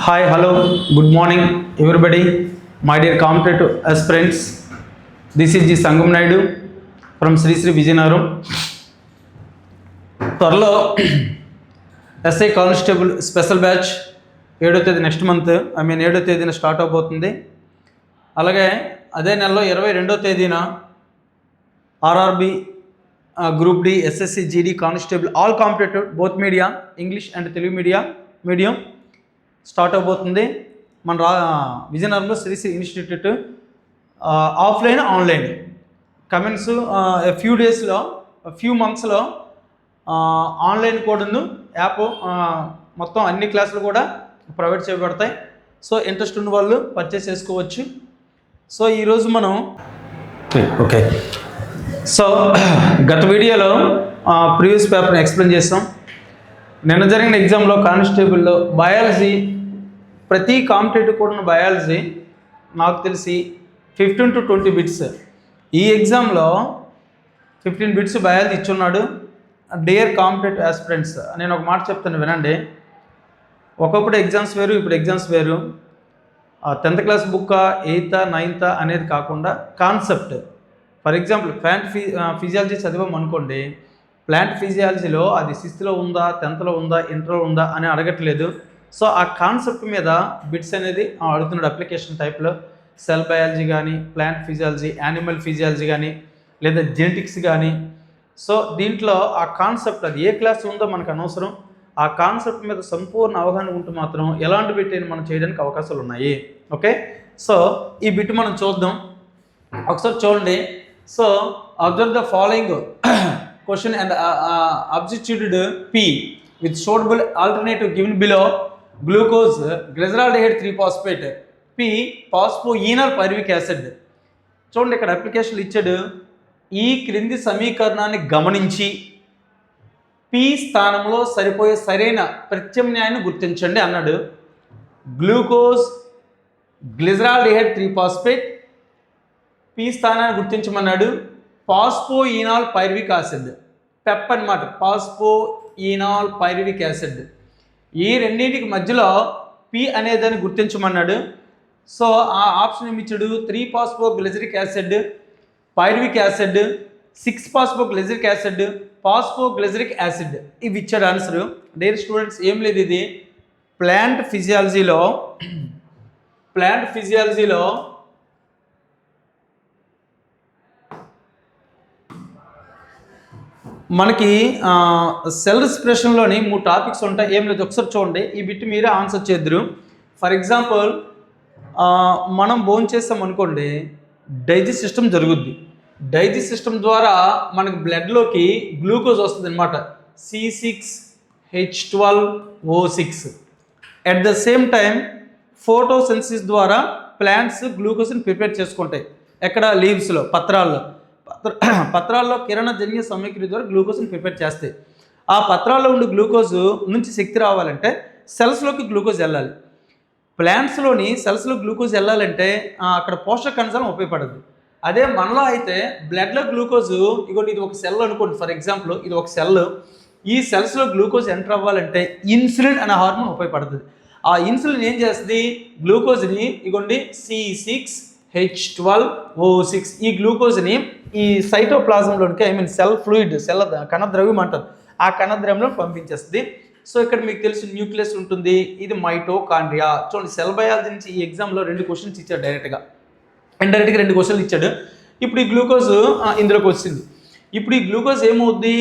Hi, hello, good morning, everybody, my dear competitive aspirants. This is G. Sangam Naidu from Sri Sri Vijayanagaram. త్వరలో SI constable special batch 7వ తేదీ next month 7వ తేదీన start అవబోతుంది. అలాగే అదే నెలలో 22వ తేదీన RRB group D SSC GD constable all competitive both media English and Telugu medium start అవబోతుంది. మన విజయనగరంలో Sri Sri institute offline online comments few మంత్స్లో ఆన్లైన్ కోడ్ను యాప్ మొత్తం అన్ని క్లాసులు కూడా ప్రొవైడ్ చేయబడతాయి. సో ఇంట్రెస్ట్ ఉన్న వాళ్ళు పర్చేస్ చేసుకోవచ్చు. సో ఈరోజు మనం ఓకే సో గత వీడియోలో ప్రీవియస్ పేపర్ని ఎక్స్ప్లెయిన్ చేస్తాం. నిన్న జరిగిన ఎగ్జామ్లో కానిస్టేబుల్లో బయాలజీ ప్రతి కాంపిటేటివ్ కూడా ఉన్న బయాలజీ నాకు తెలిసి 15 to 20 బిట్స్. ఈ ఎగ్జామ్లో 15 బిట్స్ బయాలజీ ఇచ్చున్నాడు. డియర్ కాంపిటేటివ్ ఆస్పిరెంట్స్, నేను ఒక మాట చెప్తాను వినండి. ఒకప్పుడు ఎగ్జామ్స్ వేరు, ఇప్పుడు ఎగ్జామ్స్ వేరు. 10th class book 8th 9th అనేది కాకుండా concept. For example plant physiology చదివాం అనుకోండి, ప్లాంట్ ఫిజియాలజీలో అది 6th ఉందా 10th ఉందా ఇంటర్లో ఉందా అని అడగట్లేదు. సో ఆ కాన్సెప్ట్ మీద బిట్స్ అనేది అడుగుతున్నాడు. అప్లికేషన్ టైప్లో సెల్ బయాలజీ కానీ, ప్లాంట్ ఫిజియాలజీ, యానిమల్ ఫిజియాలజీ కానీ, లేదా జెనెటిక్స్ కానీ. సో దీంట్లో ఆ కాన్సెప్ట్ అది ఏ క్లాస్ ఉందో మనకు అనవసరం. ఆ కాన్సెప్ట్ మీద సంపూర్ణ అవగాహన ఉంటే మాత్రం ఎలాంటి బిట్ అయినా మనం చేయడానికి అవకాశాలు ఉన్నాయి. ఓకే, సో ఈ బిట్ మనం చూద్దాం. ఒకసారి చూడండి. So observe the following question and substituted P with suitable alternative given below. Glucose glyceraldehyde 3-phosphate, P phosphoenol pyruvic acid. చూడండి ఇక్కడ అప్లికేషన్లు ఇచ్చాడు. ఈ క్రింది సమీకరణాన్ని గమనించి P స్థానంలో సరిపోయే సరైన ప్రత్యామ్నాయాన్ని గుర్తించండి అన్నాడు. గ్లూకోజ్ గ్లిజరాల్డిహైడ్ 3-phosphate, P స్థానాన్ని గుర్తించమన్నాడు. ఫాస్ఫోఈనాల్ పైరువిక్ యాసిడ్, పెప్ అన్నమాట, ఫాస్ఫోఈనాల్ పైరువిక్ యాసిడ్. ఈ రెండింటికి మధ్యలో P అనేదాన్ని గుర్తించమన్నాడు. సో ఆ ఆప్షన్ ఏమి ఇచ్చాడు? 3-phosphoglyceric acid, pyruvic acid, 6-phosphoglyceric acid, phosphoglyceric acid, ఇవి ఇచ్చాడు ఆన్సర్. డేర్ స్టూడెంట్స్ ఏం లేదు, ఇది ప్లాంట్ ఫిజియాలజీలో మనకి సెల్ రెస్పిరేషన్లోని 3 టాపిక్స్ ఉంటాయి. ఏం లేదు, ఒకసారి చూడండి. ఈ బిట్ మీరే ఆన్సర్ చేద్దరు. ఫర్ ఎగ్జాంపుల్ మనం భోజనం చేస్తాం అనుకోండి, డైజెస్ట్ సిస్టమ్ జరుగుద్ది. డైజెస్ట్ సిస్టమ్ ద్వారా మనకి బ్లడ్లోకి గ్లూకోజ్ వస్తుంది అనమాట, C6H12O6. At the same time photosynthesis ద్వారా ప్లాంట్స్ గ్లూకోజ్ని ప్రిపేర్ చేసుకుంటాయి. ఎక్కడ? లీవ్స్లో, పత్రాల్లో కిరణజన్య సమీకరణ ద్వారా గ్లూకోజ్ని ప్రిపేర్ చేస్తాయి. ఆ పత్రాల్లో ఉండే గ్లూకోజ్ నుంచి శక్తి రావాలంటే సెల్స్లోకి గ్లూకోజ్ వెళ్ళాలి. ప్లాంట్స్లోని సెల్స్లో గ్లూకోజ్ వెళ్ళాలంటే అక్కడ పోషక కణజాలం ఉపయోగపడదు. అదే మనలో అయితే బ్లడ్లో గ్లూకోజ్, ఇగోండి ఇది ఒక సెల్ అనుకోండి, ఫర్ ఎగ్జాంపుల్ ఇది ఒక సెల్. ఈ సెల్స్లో గ్లూకోజ్ ఎంటర్ అవ్వాలంటే ఇన్సులిన్ అనే హార్మోన్ ఉపయోగపడుతుంది. ఆ ఇన్సులిన్ ఏం చేస్తుంది? గ్లూకోజ్ని ఇగోండి C6H12O6 ఈ గ్లూకోజ్ని ఈ సైటోప్లాజంలోనికి, సెల్ ఫ్లూయిడ్, సెల్ కణద్రవ్యం అంటారు, ఆ కణద్రవ్యంలో పంపించేస్తుంది. సో ఇక్కడ మీకు తెలిసి న్యూక్లియస్ ఉంటుంది, ఇది మైటోకాండ్రియా. చూడండి, సెల్ బయాలజీ నుంచి ఈ ఎగ్జామ్లో 2 క్వశ్చన్స్ ఇచ్చాడు, డైరెక్ట్గా 2 క్వశ్చన్లు ఇచ్చాడు. ఇప్పుడు ఈ గ్లూకోజ్ ఇందులోకి వచ్చింది. ఇప్పుడు ఈ గ్లూకోజ్ ఏమవుద్ది?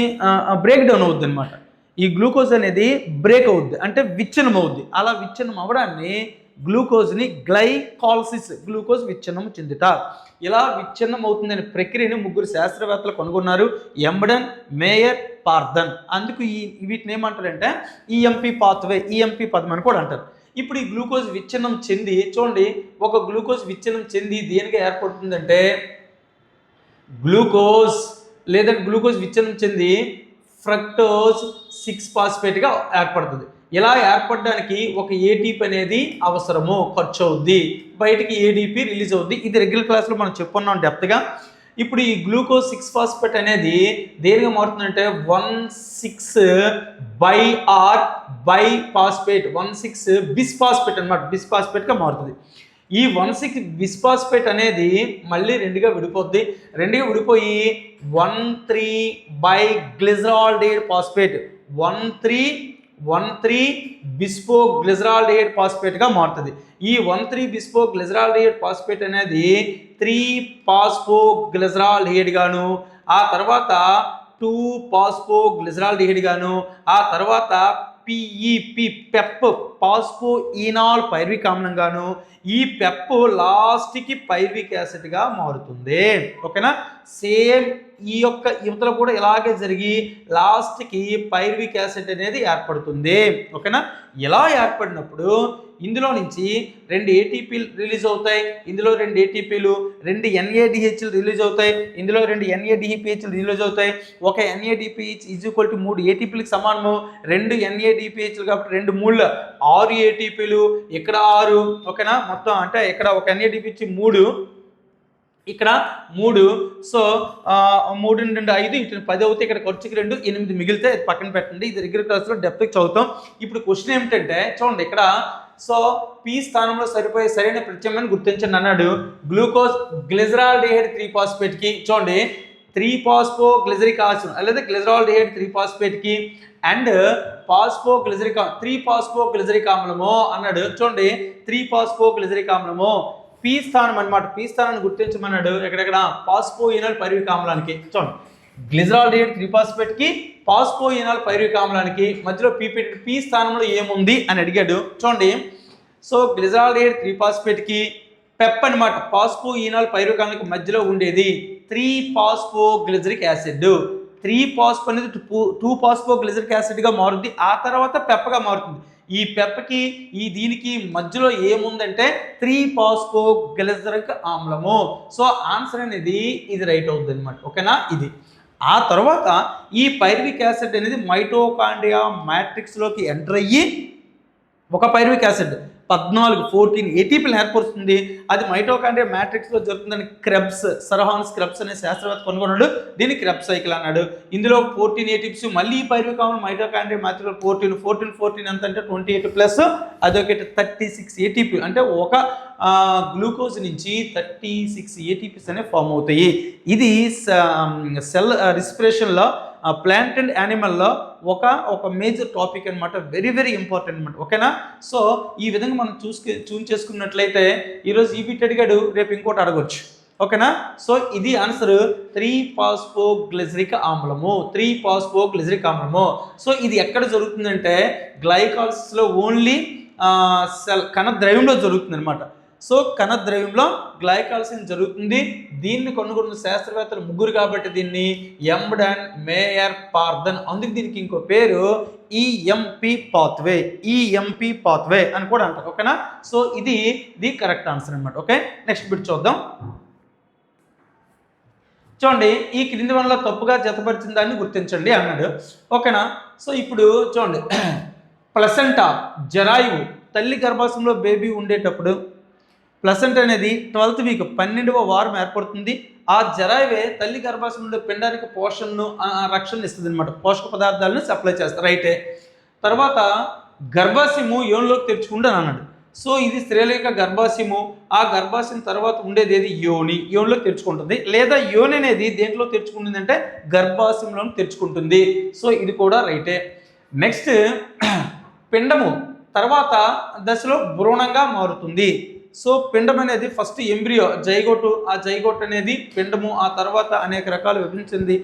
బ్రేక్ డౌన్ అవుద్ది అనమాట. ఈ గ్లూకోజ్ అనేది బ్రేక్ అవుద్ది, అంటే విచ్ఛిన్నం అవుద్ది. అలా విచ్ఛిన్నం అవ్వడాన్ని గ్లూకోజ్ని గ్లైకాలసిస్, గ్లూకోజ్ విచ్ఛిన్నం చెందుట. ఇలా విచ్ఛిన్నం అవుతుందనే ప్రక్రియను 3 శాస్త్రవేత్తలు కనుగొన్నారు, ఎంబడన్, మేయర్, పార్థన్. అందుకు వీటిని ఏమంటారంటే ఈఎంపి పాత్వే, ఈఎంపి పదం అని కూడా అంటారు. ఇప్పుడు ఈ గ్లూకోజ్ విచ్ఛిన్నం చెంది, చూడండి, ఒక గ్లూకోజ్ విచ్ఛిన్నం చెంది దేనిగా ఏర్పడుతుందంటే గ్లూకోజ్, లేదంటే గ్లూకోజ్ విచ్ఛిన్నం చెంది ఫ్రక్టోజ్ 6-phosphate ఏర్పడుతుంది. ఇలా ఏర్పడడానికి ఒక ఏటీపీ అనేది అవసరము, ఖర్చు అవుద్ది, బయటికి ఏడీపీ రిలీజ్ అవుద్ది. ఇది రెగ్యులర్ క్లాస్లో మనం చెప్పుకున్నాం డెప్త్గా. ఇప్పుడు ఈ గ్లూకోజ్ 6-ఫాస్ఫేట్ అనేది దేనిగా మారుతుందంటే 1,6-బై ఫాస్ఫేట్ 1,6-బిస్ఫాస్ఫేట్ అనమాట, బిస్ఫాస్ఫేట్గా మారుతుంది. ఈ 1,6-బిస్ఫాస్ఫేట్ అనేది మళ్ళీ రెండుగా విడిపోద్ది. రెండుగా విడిపోయి 1,3-బై-గ్లిజరాల్డిహైడ్ ఫాస్ఫేట్ 1,3-బిస్ఫోగ్లిజరాల్డిహైడ్ ఫాస్ఫేట్గా మారుతుంది. ఈ 1,3-బిస్ఫోగ్లిజరాల్డిహైడ్ ఫాస్ఫేట్ అనేది 3-ఫాస్ఫోగ్లిజరాల్డిహైడ్ గాను, ఆ తర్వాత 2-ఫాస్ఫోగ్లిజరాల్డిహైడ్ గాను, ఆ తర్వాత పెప్ పాస్ఫోఈనాల్ పైరువిక్ ఆమ్లం గాను, ఈ పెప్ లాస్ట్కి పైరువిక్ యాసిడ్గా మారుతుంది. ఓకేనా, సేమ్ ఈ యొక్క యువతలో కూడా ఇలాగే జరిగి లాస్ట్కి పైరువిక్ యాసిడ్ అనేది ఏర్పడుతుంది. ఓకేనా, ఇలా ఏర్పడినప్పుడు ఇందులో నుంచి 2 ఏటీపీలు రిలీజ్ అవుతాయి, ఇందులో 2 ఏటీపీలు, 2 NADHలు రిలీజ్ అవుతాయి, ఇందులో 2 NADPHలు రిలీజ్ అవుతాయి. ఒక NADPH = 3 ఏటీపీలకు సమానము. 2 NADPHలు కాబట్టి 2 3 6 ఏటీపీలు, ఇక్కడ 6. ఓకేనా, మొత్తం అంటే ఇక్కడ ఒక NADPH 3, ఇక్కడ 3. సో 3 2 5 ఇటు 10 అవుతాయి. ఇక్కడ ఖర్చుకి 2 8 మిగిలితే పక్కన పెట్టండి. ఇది రెగ్యులర్ క్లాస్లో డెప్త్కి చదువుతాం. ఇప్పుడు క్వశ్చన్ ఏమిటంటే చూడండి, ఇక్కడ సో పి స్థానంలో సరిపోయే సరైన ప్రత్యామ్నాయాన్ని గుర్తించండి అన్నాడు. గ్లూకోజ్ గ్లిజరాల్డిహైడ్ 3-ఫాస్ఫేట్కి చూడండి 3-ఫాస్ఫోగ్లిజరిక్ ఆసిడ్ లేదా గ్లిజరాల్డిహైడ్ 3-ఫాస్ఫేట్కి అండ్ 3-ఫాస్ఫోగ్లిజరిక్ ఆమ్లము అన్నాడు. చూడండి 3-ఫాస్ఫోగ్లిజరిక్ ఆమ్లము పి స్థానం అనమాట. పి స్థానాన్ని గుర్తించమన్నాడు. ఎక్కడెక్కడ పాస్పోయినాల్ పైరువిక్ ఆమ్లానికి. చూడండి గ్లిజరాల్డిహైడ్ 3-ఫాస్ఫేట్కి పాస్పోయినాల్ పైరువిక్ ఆమ్లానికి మధ్యలో పి స్థానంలో ఏముంది అని అడిగాడు. చూడండి, సో గ్లిజరాల్డిహైడ్ 3-ఫాస్ఫేట్కి పెప్ అనమాట, పాస్పోయినాల్ పైరువిక్ ఆమ్లానికి మధ్యలో ఉండేది 3-ఫాస్ఫోగ్లిజరిక్ యాసిడ్. 3-ఫాస్ఫో అనేది 2-ఫాస్ఫోగ్లిజరిక్ యాసిడ్గా మారుతుంది, ఆ తర్వాత పెప్పగా మారుతుంది. ఈ పెప్పకి ఈ దీనికి మధ్యలో ఏముందంటే 3-ఫాస్ఫోగ్లిజరిక్ ఆమ్లము. సో ఆన్సర్ అనేది ఇది రైట్ అవుతుంది అనమాట. ఓకేనా, ఇది ఆ తర్వాత ఈ పైరువిక్ యాసిడ్ అనేది మైటోకాండ్రియా మ్యాట్రిక్స్లోకి ఎంటర్ అయ్యి ఒక పైరువిక్ యాసిడ్ 14 ఏటీపీలు ఏర్పరుస్తుంది. అది మైటోకాండ్రియా మ్యాట్రిక్స్లో జరుగుతుందని సర్హాన్స్ క్రెబ్స్ అనే శాస్త్రవేత్త కనుగొన్నాడు. దీన్ని క్రెబ్స్ సైకిల్ అన్నాడు. ఇందులో 14 ఏటీపీస్, మళ్ళీ ఈ పైరువిక్ ఆమ్లం మైటోకాండ్రియా మ్యాట్రిక్స్లో 14 ఎంత అంటే 28 ప్లస్ అదొకటి 36 ఏటీపీ, అంటే ఒక గ్లూకోజ్ నుంచి 36 ఏటీపీస్ అనేవి ఫామ్ అవుతాయి. ఇది సెల్ రెస్పిరేషన్లో ప్లాంట్ అండ్ యానిమల్లో ఒక మేజర్ టాపిక్ అనమాట. వెరీ వెరీ ఇంపార్టెంట్ అనమాట. ఓకేనా, సో ఈ విధంగా మనం చూస్ చేసుకున్నట్లయితే ఈరోజు ఈ బిట్ అడిగాడు, రేపు ఇంకోటి అడగొచ్చు. ఓకేనా, సో ఇది ఆన్సర్ 3-ఫాస్ఫోగ్లిజరిక్ ఆమ్లము. 3-ఫాస్ఫోగ్లిజరిక్ ఆమ్లము. సో ఇది ఎక్కడ జరుగుతుందంటే గ్లైకాలిసిస్లో ఓన్లీ కణద్రవ్యంలో జరుగుతుంది అనమాట. సో కణద్రవ్యంలో గ్లైకాలిసిస్ జరుగుతుంది. దీన్ని కనుగొన్న శాస్త్రవేత్తలు 3 కాబట్టి దీన్ని ఎమ్డన్, మేయర్, పార్థన్, అందుకు దీనికి ఇంకో పేరు ఈఎంపి పాత్వే అని కూడా అంటారు. ఓకేనా, సో ఇది ది కరెక్ట్ ఆన్సర్ అనమాట. ఓకే, నెక్స్ట్ బిట్ చూద్దాం. చూడండి, ఈ క్రింది వల్ల తప్పుగా జతపరిచిన దాన్ని గుర్తించండి అన్నాడు. ఓకేనా, సో ఇప్పుడు చూడండి, ప్లసెంటా జరాయువు తల్లి గర్భాశయంలో బేబీ ఉండేటప్పుడు ప్లసెంట్ అనేది 12th వీక్ 12వ వారం ఏర్పడుతుంది. ఆ జరాయువే తల్లి గర్భాశయంలో పిండానికి రక్షణ ఇస్తుంది అనమాట, పోషక పదార్థాలను సప్లై చేస్తారు. రైటే. తర్వాత గర్భాశయము యోనిలోకి తెరుచుకుంటాను అన్నాడు. సో ఇది స్త్రీల యొక్క గర్భాశయము. ఆ గర్భాశయం తర్వాత ఉండేది ఏది యోనిలోకి తెరుచుకుంటుంది, లేదా యోని అనేది దేంట్లో తెరుచుకుంటుంది అంటే గర్భాశయంలో తెరుచుకుంటుంది. సో ఇది కూడా రైటే. నెక్స్ట్ పిండము తర్వాత దశలో భ్రూణంగా మారుతుంది. సో పిండం అనేది ఫస్ట్ ఎంబ్రియో జైగోటు, ఆ జైగోట్ అనేది పిండము, ఆ తర్వాత అనేక రకాలు విభజించింది,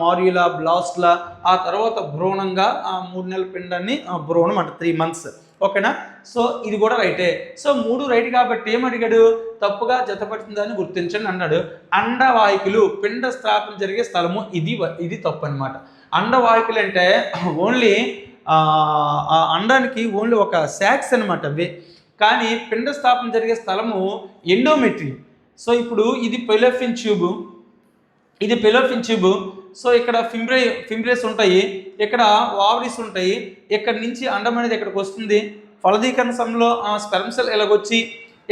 మార్యులా, బ్లాస్ట్లా, ఆ తర్వాత భ్రూణంగా 3 నెలల పిండాన్ని భ్రూణం అంటే 3 months. ఓకేనా, సో ఇది కూడా రైటే. సో 3 రైట్ కాబట్టి ఏమడిగాడు, తప్పుగా జతపడుతుందని గుర్తించండి అన్నాడు. అండవాహికలు పిండ స్థాపన జరిగే స్థలము, ఇది తప్పు అనమాట. అండవాహికలు అంటే ఓన్లీ అండానికి ఓన్లీ ఒక శాక్స్ అనమాట అవి, కానీ పిండ స్థాపన జరిగే స్థలము ఎండోమెట్రీ. సో ఇప్పుడు ఇది ఫెలోపియన్ ట్యూబ్, సో ఇక్కడ ఫింబ్రేస్ ఉంటాయి, ఇక్కడ వావరీస్ ఉంటాయి, ఇక్కడ నుంచి అండం అనేది ఇక్కడికి వస్తుంది. ఫలదీకరణ సమయంలో స్పెర్మ్ సెల్ ఇలాగొచ్చి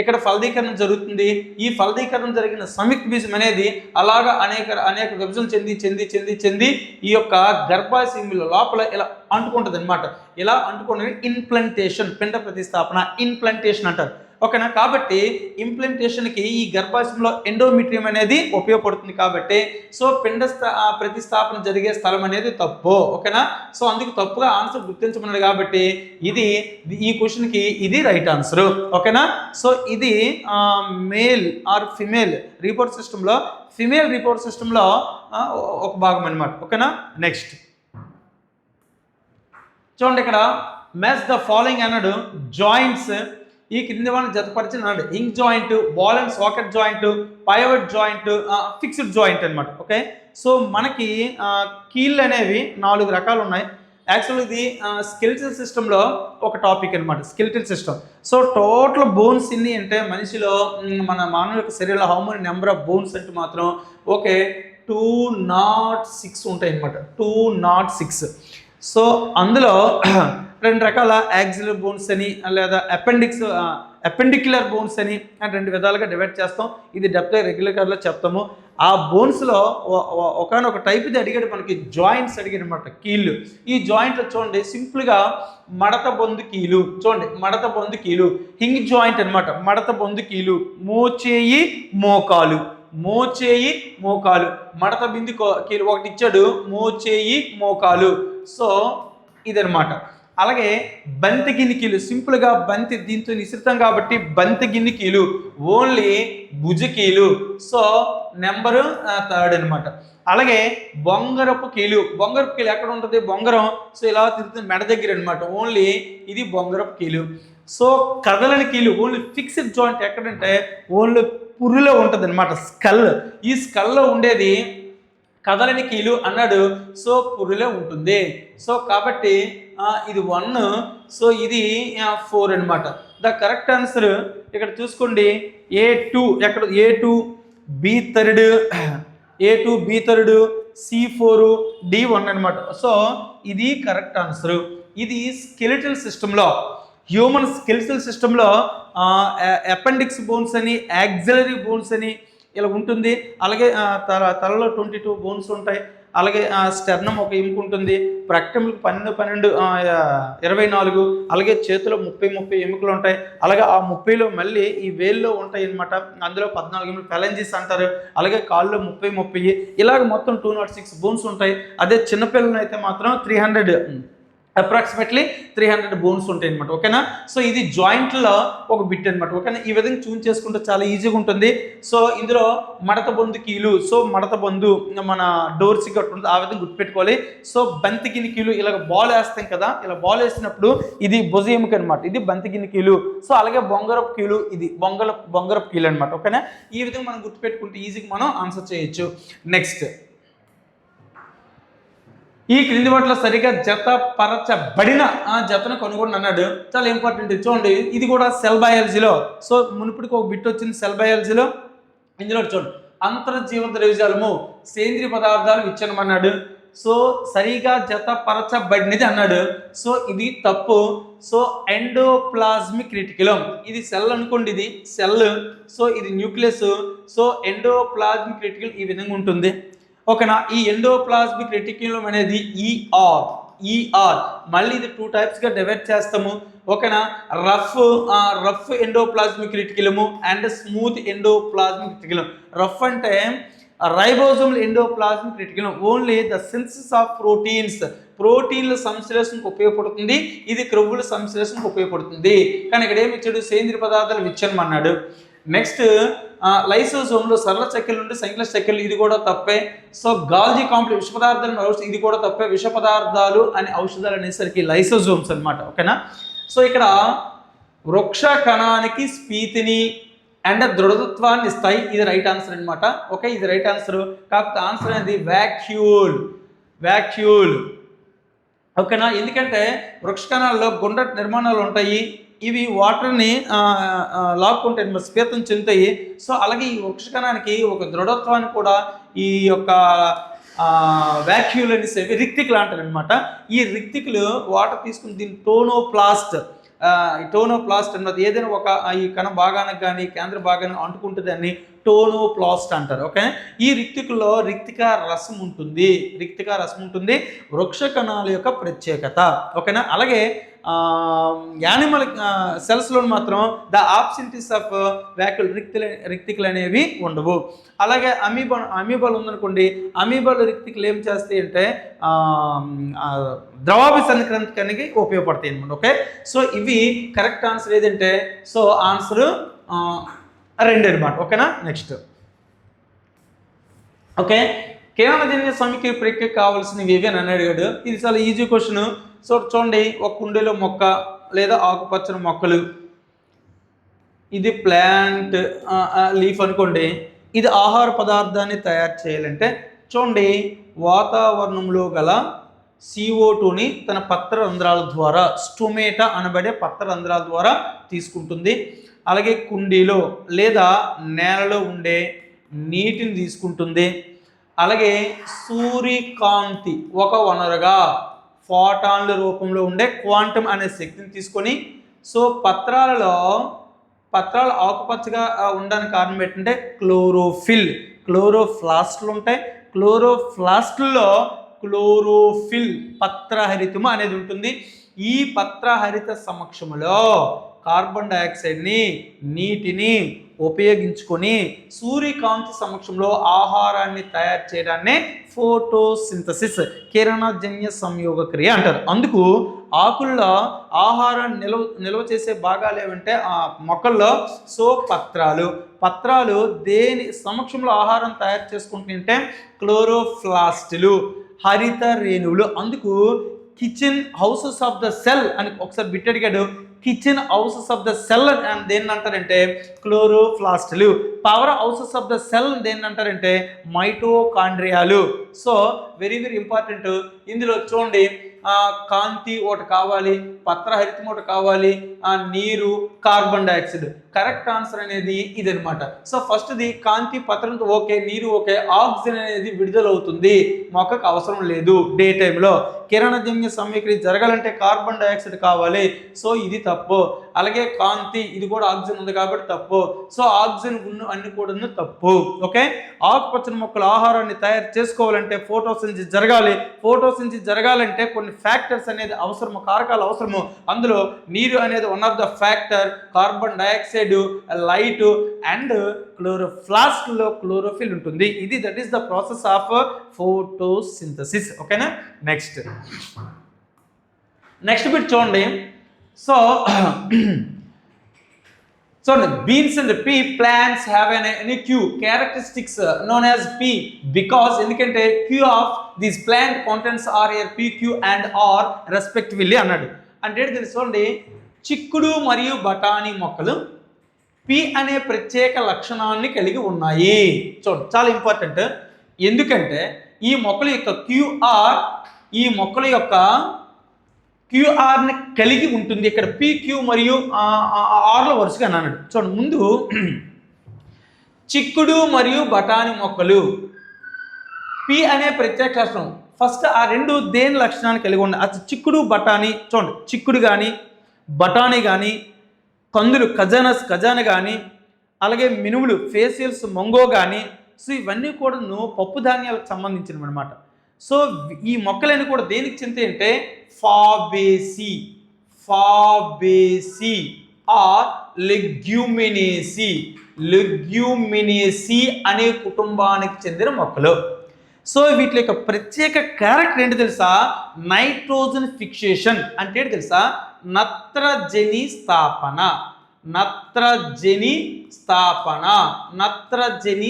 ఇక్కడ ఫలదీకరణ జరుగుతుంది. ఈ ఫలదీకరణ జరిగిన సంయుక్త బీజం అనేది అలాగా అనేక విభజన చెంది ఈ యొక్క గర్భాశయంలో లోపల ఇలా అంటుకుంటుంది అనమాట. ఇలా అంటుకునే ఇంప్లాంటేషన్, పిండ ప్రతిస్థాపన, ఇంప్లాంటేషన్ అంటారు. ఓకేనా. కాబట్టి ఇంప్లాంటేషన్కి ఈ గర్భాశయంలో ఎండోమెట్రియం అనేది ఉపయోగపడుతుంది. కాబట్టి సో ప్రతిస్థాపన జరిగే స్థలం అనేది తప్పు. ఓకేనా. సో అందుకు తప్పుగా ఆన్సర్ గుర్తించమన్నాడు. కాబట్టి ఈ క్వశ్చన్కి ఇది రైట్ ఆన్సర్. ఓకేనా. సో ఇది మేల్ ఆర్ ఫిమేల్ రిపోర్ట్ సిస్టంలో, ఫిమేల్ రిపోర్ట్ సిస్టంలో ఒక భాగం అనమాట. ఓకేనా. నెక్స్ట్ చూడండి, ఇక్కడ మ్యాచ్ ద ఫాలోయింగ్ అన్నాడు. జాయింట్స్ ఈ క్రింది వాళ్ళని జతపరిచిన అన్నాడు. Hinge joint, ball and socket joint, pivot joint, fixed joint అనమాట. ఓకే. సో మనకి కీళ్ళు అనేవి 4 రకాలు ఉన్నాయి. యాక్చువల్ ఇది స్కెలిటల్ సిస్టంలో ఒక టాపిక్ అనమాట, skeletal system. So total bones ఎన్ని అంటే మనిషిలో, మన మానవ యొక్క శరీరంలో how many number of bones అంటే మాత్రం ఓకే 206 ఉంటాయి అనమాట. 206. సో అందులో 2 రకాల యాక్సిలరీ బోన్స్ అని లేదా అపెండిక్యులర్ బోన్స్ అని 2 విధాలుగా డివైడ్ చేస్తాం. ఇది డెప్త్ రెగ్యులర్లో చెప్తాము. ఆ బోన్స్లో ఒకనొక టైప్ ఇది అడిగాడు మనకి, జాయింట్స్ అడిగాడు అనమాట, కీళ్ళు. ఈ జాయింట్లో చూడండి సింపుల్గా మడత బొందు కీలు. చూడండి మడత బొందు కీలు, హింగ్ జాయింట్ అనమాట. మడత బొందు కీలు, మోచేయి మోకాలు, మోచేయి మోకాలు, మడత బిందు కీలు ఒకటి ఇచ్చాడు, మోచేయి మోకాలు. సో ఇదనమాట. అలాగే బంతి గిన్నె కీలు, సింపుల్గా బంతి దీంతో నిశ్చితం కాబట్టి బంతి గిన్నె కీలు, ఓన్లీ భుజకీలు. సో నెంబరు 3 అనమాట. అలాగే బొంగరపు కీలు, బొంగరపు కీలు ఎక్కడ ఉంటుంది, బొంగరం సో ఇలా తిరుగుతుంది మెడ దగ్గర అనమాట, ఓన్లీ ఇది బొంగరపు కీలు. సో కదలని కీలు, ఓన్లీ ఫిక్స్డ్ జాయింట్ ఎక్కడంటే ఓన్లీ పుర్రులో ఉంటుంది అనమాట, స్కల్. ఈ స్కల్లో ఉండేది కదలని కీలు అన్నాడు. సో పుర్రులో ఉంటుంది. సో కాబట్టి ఇది 1, సో ఇది 4 అనమాట. ద కరెక్ట్ ఆన్సర్ ఇక్కడ చూసుకోండి, A2 ఎక్కడ, A2 B3, A2 B3, C4 D1 అనమాట. సో ఇది కరెక్ట్ ఆన్సర్. ఇది స్కెలిటల్ సిస్టంలో, హ్యూమన్ స్కెలిటల్ సిస్టంలో అపెండిక్స్ బోన్స్ అని, యాక్సిలరీ బోన్స్ అని ఇలా ఉంటుంది. అలాగే తలలో 22 బోన్స్ ఉంటాయి. అలాగే స్టెర్నం ఒక ఎముక ఉంటుంది. ప్రక్టమ్కి 12 24. అలాగే చేతిలో 30 ఎముకలు ఉంటాయి. అలాగే ఆ 30లో మళ్ళీ ఈ వేల్లో ఉంటాయి అనమాట. అందులో 14 ఎముకలు ఫెలంజిస్ అంటారు. అలాగే కాళ్ళు 30 ఇలాగ మొత్తం 206 బోన్స్ ఉంటాయి. అదే చిన్నపిల్లలు అయితే మాత్రం 300 అప్రాక్సిమేట్లీ 300 బోన్స్ ఉంటాయి అనమాట. ఓకేనా. సో ఇది జాయింట్లో ఒక బిట్ అనమాట. ఓకేనా. ఈ విధంగా చూన్ చేసుకుంటే చాలా ఈజీగా ఉంటుంది. సో ఇందులో మడత బొందు కీలు, సో మడత బొందు మన డోర్స్ ఉంటుంది, ఆ విధంగా గుర్తుపెట్టుకోవాలి. సో బంతి గిన్నె కీలు, ఇలాగ బాల్ వేస్తాం కదా, ఇలా బాల్ వేసినప్పుడు ఇది భుజ ఎముక అనమాట, ఇది బంతి గిన్నె కీలు. సో అలాగే బొంగరపు కీలు, ఇది బొంగరపు కీలు అనమాట. ఓకేనా. ఈ విధంగా మనం గుర్తుపెట్టుకుంటే ఈజీగా మనం ఆన్సర్ చేయొచ్చు. నెక్స్ట్, ఈ క్రింది వాటిలో సరిగా జతపరచబడిన జతను కనుగొని అన్నాడు. చాలా ఇంపార్టెంట్. చూడండి ఇది కూడా సెల్ బయాలజీలో. సో మునుపటికి ఒక బిట్ వచ్చింది సెల్ బయాలజీలో. ఇందులో చూడండి, అంతర్జీవ ద్రవ్యజాలము, సేంద్రియ పదార్థాలు విచ్ఛిన్నమన్నాడు. సో సరిగా జతపరచబడినది అన్నాడు. సో ఇది తప్పు. సో ఎండోప్లాజ్మిక్ రెటిక్యులం, ఇది సెల్ అనుకోండి, ఇది సెల్. సో ఇది న్యూక్లియస్. సో ఎండోప్లాజ్మిక్ రెటిక్యులం ఈ విధంగా ఉంటుంది. ఓకేనా. ఈ ఎండోప్లాజ్మిక్ రెటిక్యులం అనేది ఈఆర్ మళ్ళీ ఇది 2 టైప్స్గా డివైడ్ చేస్తాము. ఓకేనా. Rough endoplasmic reticulum and smooth endoplasmic reticulum. Rough అంటే ribosomal endoplasmic reticulum, only the synthesis of ప్రోటీన్ల సంశ్లేషణకు ఉపయోగపడుతుంది. ఇది క్రొవ్వుల సంశ్లేషణకు ఉపయోగపడుతుంది. కానీ ఇక్కడ ఏమి ఇచ్చాడు, సేంద్రియ పదార్థాలు విచ్ఛిన్నం అన్నాడు. నెక్స్ట్, లైసోజోమ్లో సరళ చక్కెరలు నుండి సంక్లిష్ట చక్కెరలు, ఇది కూడా తప్పే. సో గాల్జీ కాంప్లెక్స్ విష పదార్థాలు, ఇది కూడా తప్పే. విష పదార్థాలు అని ఔషధాలు అనేసరికి లైసోజోమ్స్ అనమాట. ఓకేనా. సో ఇక్కడ వృక్ష కణానికి స్ఫీతిని అండ్ దృఢత్వాన్ని ఇస్తాయి. ఇది రైట్ ఆన్సర్ అనమాట. ఓకే, ఇది రైట్ ఆన్సర్. కాకపోతే ఆన్సర్ అనేది వ్యాక్యూల్. ఓకేనా. ఎందుకంటే వృక్ష కణాల్లో గుండ్రటి నిర్మాణాలు ఉంటాయి. ఇవి వాటర్ని లాక్కుంటాయి, స్ఫీతం చెందుతాయి. సో అలాగే ఈ వృక్ష కణానికి ఒక దృఢత్వాన్ని కూడా ఈ యొక్క వ్యాక్యూల్ అనేసి రిక్తికులు అంటారు అనమాట. ఈ రిక్తికులు వాటర్ తీసుకుని దీన్ని టోనోప్లాస్ట్ టోనోప్లాస్ట్ అన్నది ఏదైనా ఒక ఈ కణ భాగానికి కానీ కేంద్ర భాగానికి అంటుకుంటుంది అని టోనోప్లాస్ట్ అంటారు. ఓకే, ఈ రిక్తికలో రిక్తిక రసం ఉంటుంది. వృక్ష కణాల యొక్క ప్రత్యేకత. ఓకేనా, అలాగే యానిమల్ సెల్స్లో మాత్రం ద ఆబ్సెంటిస్ ఆఫ్ వ్యాక్యూల్ రిక్తికలు అనేవి ఉండవు. అలాగే అమీబాలు ఉందనుకోండి, అమీబాలు రిక్తికలు ఏం చేస్తాయి అంటే ద్రవాభిసంక్రాంతికి ఉపయోగపడతాయి అనమాట. ఓకే, సో ఇవి కరెక్ట్ ఆన్సర్ ఏదంటే సో ఆన్సర్ 2 అనమాట. ఓకేనా, నెక్స్ట్ ఓకే, కిరణజన్య సమీకరణ ప్రక్రియ కావాల్సినవి ఇవి అని అడిగాడు. ఇది చాలా ఈజీ క్వశ్చన్. సో చూడండి, ఒక కుండీలో మొక్క లేదా ఆకుపచ్చని మొక్కలు, ఇది ప్లాంట్ లీఫ్ అనుకోండి. ఇది ఆహార పదార్థాన్ని తయారు చేయాలంటే చూడండి, వాతావరణంలో గల CO2ని తన పత్రరంధ్రాల ద్వారా, స్టొమేటా అనబడే పత్రరంధ్రాల ద్వారా తీసుకుంటుంది. అలాగే కుండీలో లేదా నేలలో ఉండే నీటిని తీసుకుంటుంది. అలాగే సూర్యకాంతి ఒక వనరుగా ఫోటాన్ల రూపంలో ఉండే క్వాంటమ్ అనే శక్తిని తీసుకొని, సో పత్రాలు ఆకుపచ్చగా ఉండడానికి కారణం ఏంటంటే క్లోరోఫ్లాస్ట్లు ఉంటాయి. క్లోరోఫ్లాస్ట్లో క్లోరోఫిల్ పత్రహరితము అనేది ఉంటుంది. ఈ పత్రహరిత సమక్షంలో కార్బన్ డైఆక్సైడ్ని, నీటిని ఉపయోగించుకొని సూర్యకాంతి సమక్షంలో ఆహారాన్ని తయారు చేయడాన్ని ఫోటోసింథసిస్, కిరణజన్య సంయోగ క్రియ అంటారు. అందుకు ఆకుల్లో ఆహారాన్ని నిల్వ చేసే భాగాలు ఏమంటే ఆ మొక్కల్లో సో పత్రాలు దేని సమక్షంలో ఆహారం తయారు చేసుకుంటుంటే క్లోరోఫ్లాస్టులు, హరిత రేణువులు. అందుకు kitchen houses of the cell అని ఒకసారి బిట్ అడిగాడు. Kitchen houses of the cell అని దేన్ని అంటారంటే క్లోరోప్లాస్టులు. Power houses of the cell దేన్ని అంటారంటే మైటోకాండ్రియాలు. So very important. ఇందులో చూడండి, కాంతి ఒకటి కావాలి, పత్రహరితం ఒకటి కావాలి, నీరు, కార్బన్ డైఆక్సైడ్. కరెక్ట్ ఆన్సర్ అనేది ఇదనమాట. సో ఫస్ట్ది కాంతి, పత్రంతో ఓకే, నీరు ఓకే, ఆక్సిజన్ అనేది విడుదలవుతుంది, మొక్కకు అవసరం లేదు డే టైంలో. కిరణజన్య సమీకరణ జరగాలంటే కార్బన్ డైఆక్సైడ్ కావాలి, సో ఇది తప్పు. అలాగే కాంతి, ఇది కూడా ఆక్సిజన్ ఉంది కాబట్టి తప్పు. సో ఆక్సిజన్ అన్ని కూడా తప్పు. ఓకే, ఆకుపచ్చని మొక్కలు ఆహారాన్ని తయారు చేసుకోవాలంటే ఫోటోసింథసిస్ జరగాలి. ఫోటోసింథసిస్ జరగాలంటే కొన్ని ఫ్యాక్టర్స్ అనేది అవసరము, కారకాలు అవసరము. అందులో నీరు అనేది one of the factor, carbon dioxide, light and క్లోరోప్లాస్ట్లో క్లోరోఫిల్ ఉంటుంది. ఇది that is the process of photosynthesis. ఓకేనా, నెక్స్ట్ బిట్ చూడండి. So beans and pea plants have an Q characteristics known as P because ఎందుకంటే Q of these plant contents are here P, Q and R respectively అన్నాడు. అంటే తెలుసుకోండి, చిక్కుడు మరియు బఠానీ మొక్కలు P అనే ప్రత్యేక లక్షణాన్ని కలిగి ఉన్నాయి. చూడండి, చాలా ఇంపార్టెంట్. ఎందుకంటే ఈ మొక్కల యొక్క క్యూఆర్ని కలిగి ఉంటుంది. ఇక్కడ PQ మరియు ఆర్లో వరుసగా అన్నాడు. చూడండి, ముందు చిక్కుడు మరియు బఠానీ మొక్కలు P అనే ప్రత్యేక లక్షణం. ఫస్ట్ ఆ రెండు దేని లక్షణాన్ని కలిగి ఉన్నాయి. అది చిక్కుడు బఠానీ. చూడండి, చిక్కుడు కానీ బఠానీ కానీ, కందులు ఖజానా కానీ, అలాగే మినుములు ఫేసియల్స్ మంగో కానీ, సో ఇవన్నీ కూడా పప్పు ధాన్యాలకు సంబంధించినవి అనమాట. సో ఈ మొక్కలన్నీ కూడా దేనికి చెందుతాయి అంటే ఫాబేసి ఆర్ లెగ్యూమినేసి అనే కుటుంబానికి చెందిన మొక్కలు. సో వీటి యొక్క ప్రత్యేక క్యారెక్టర్ ఏంటి తెలుసా? Nitrogen fixation. అంటే ఏంటి తెలుసా? నత్రజని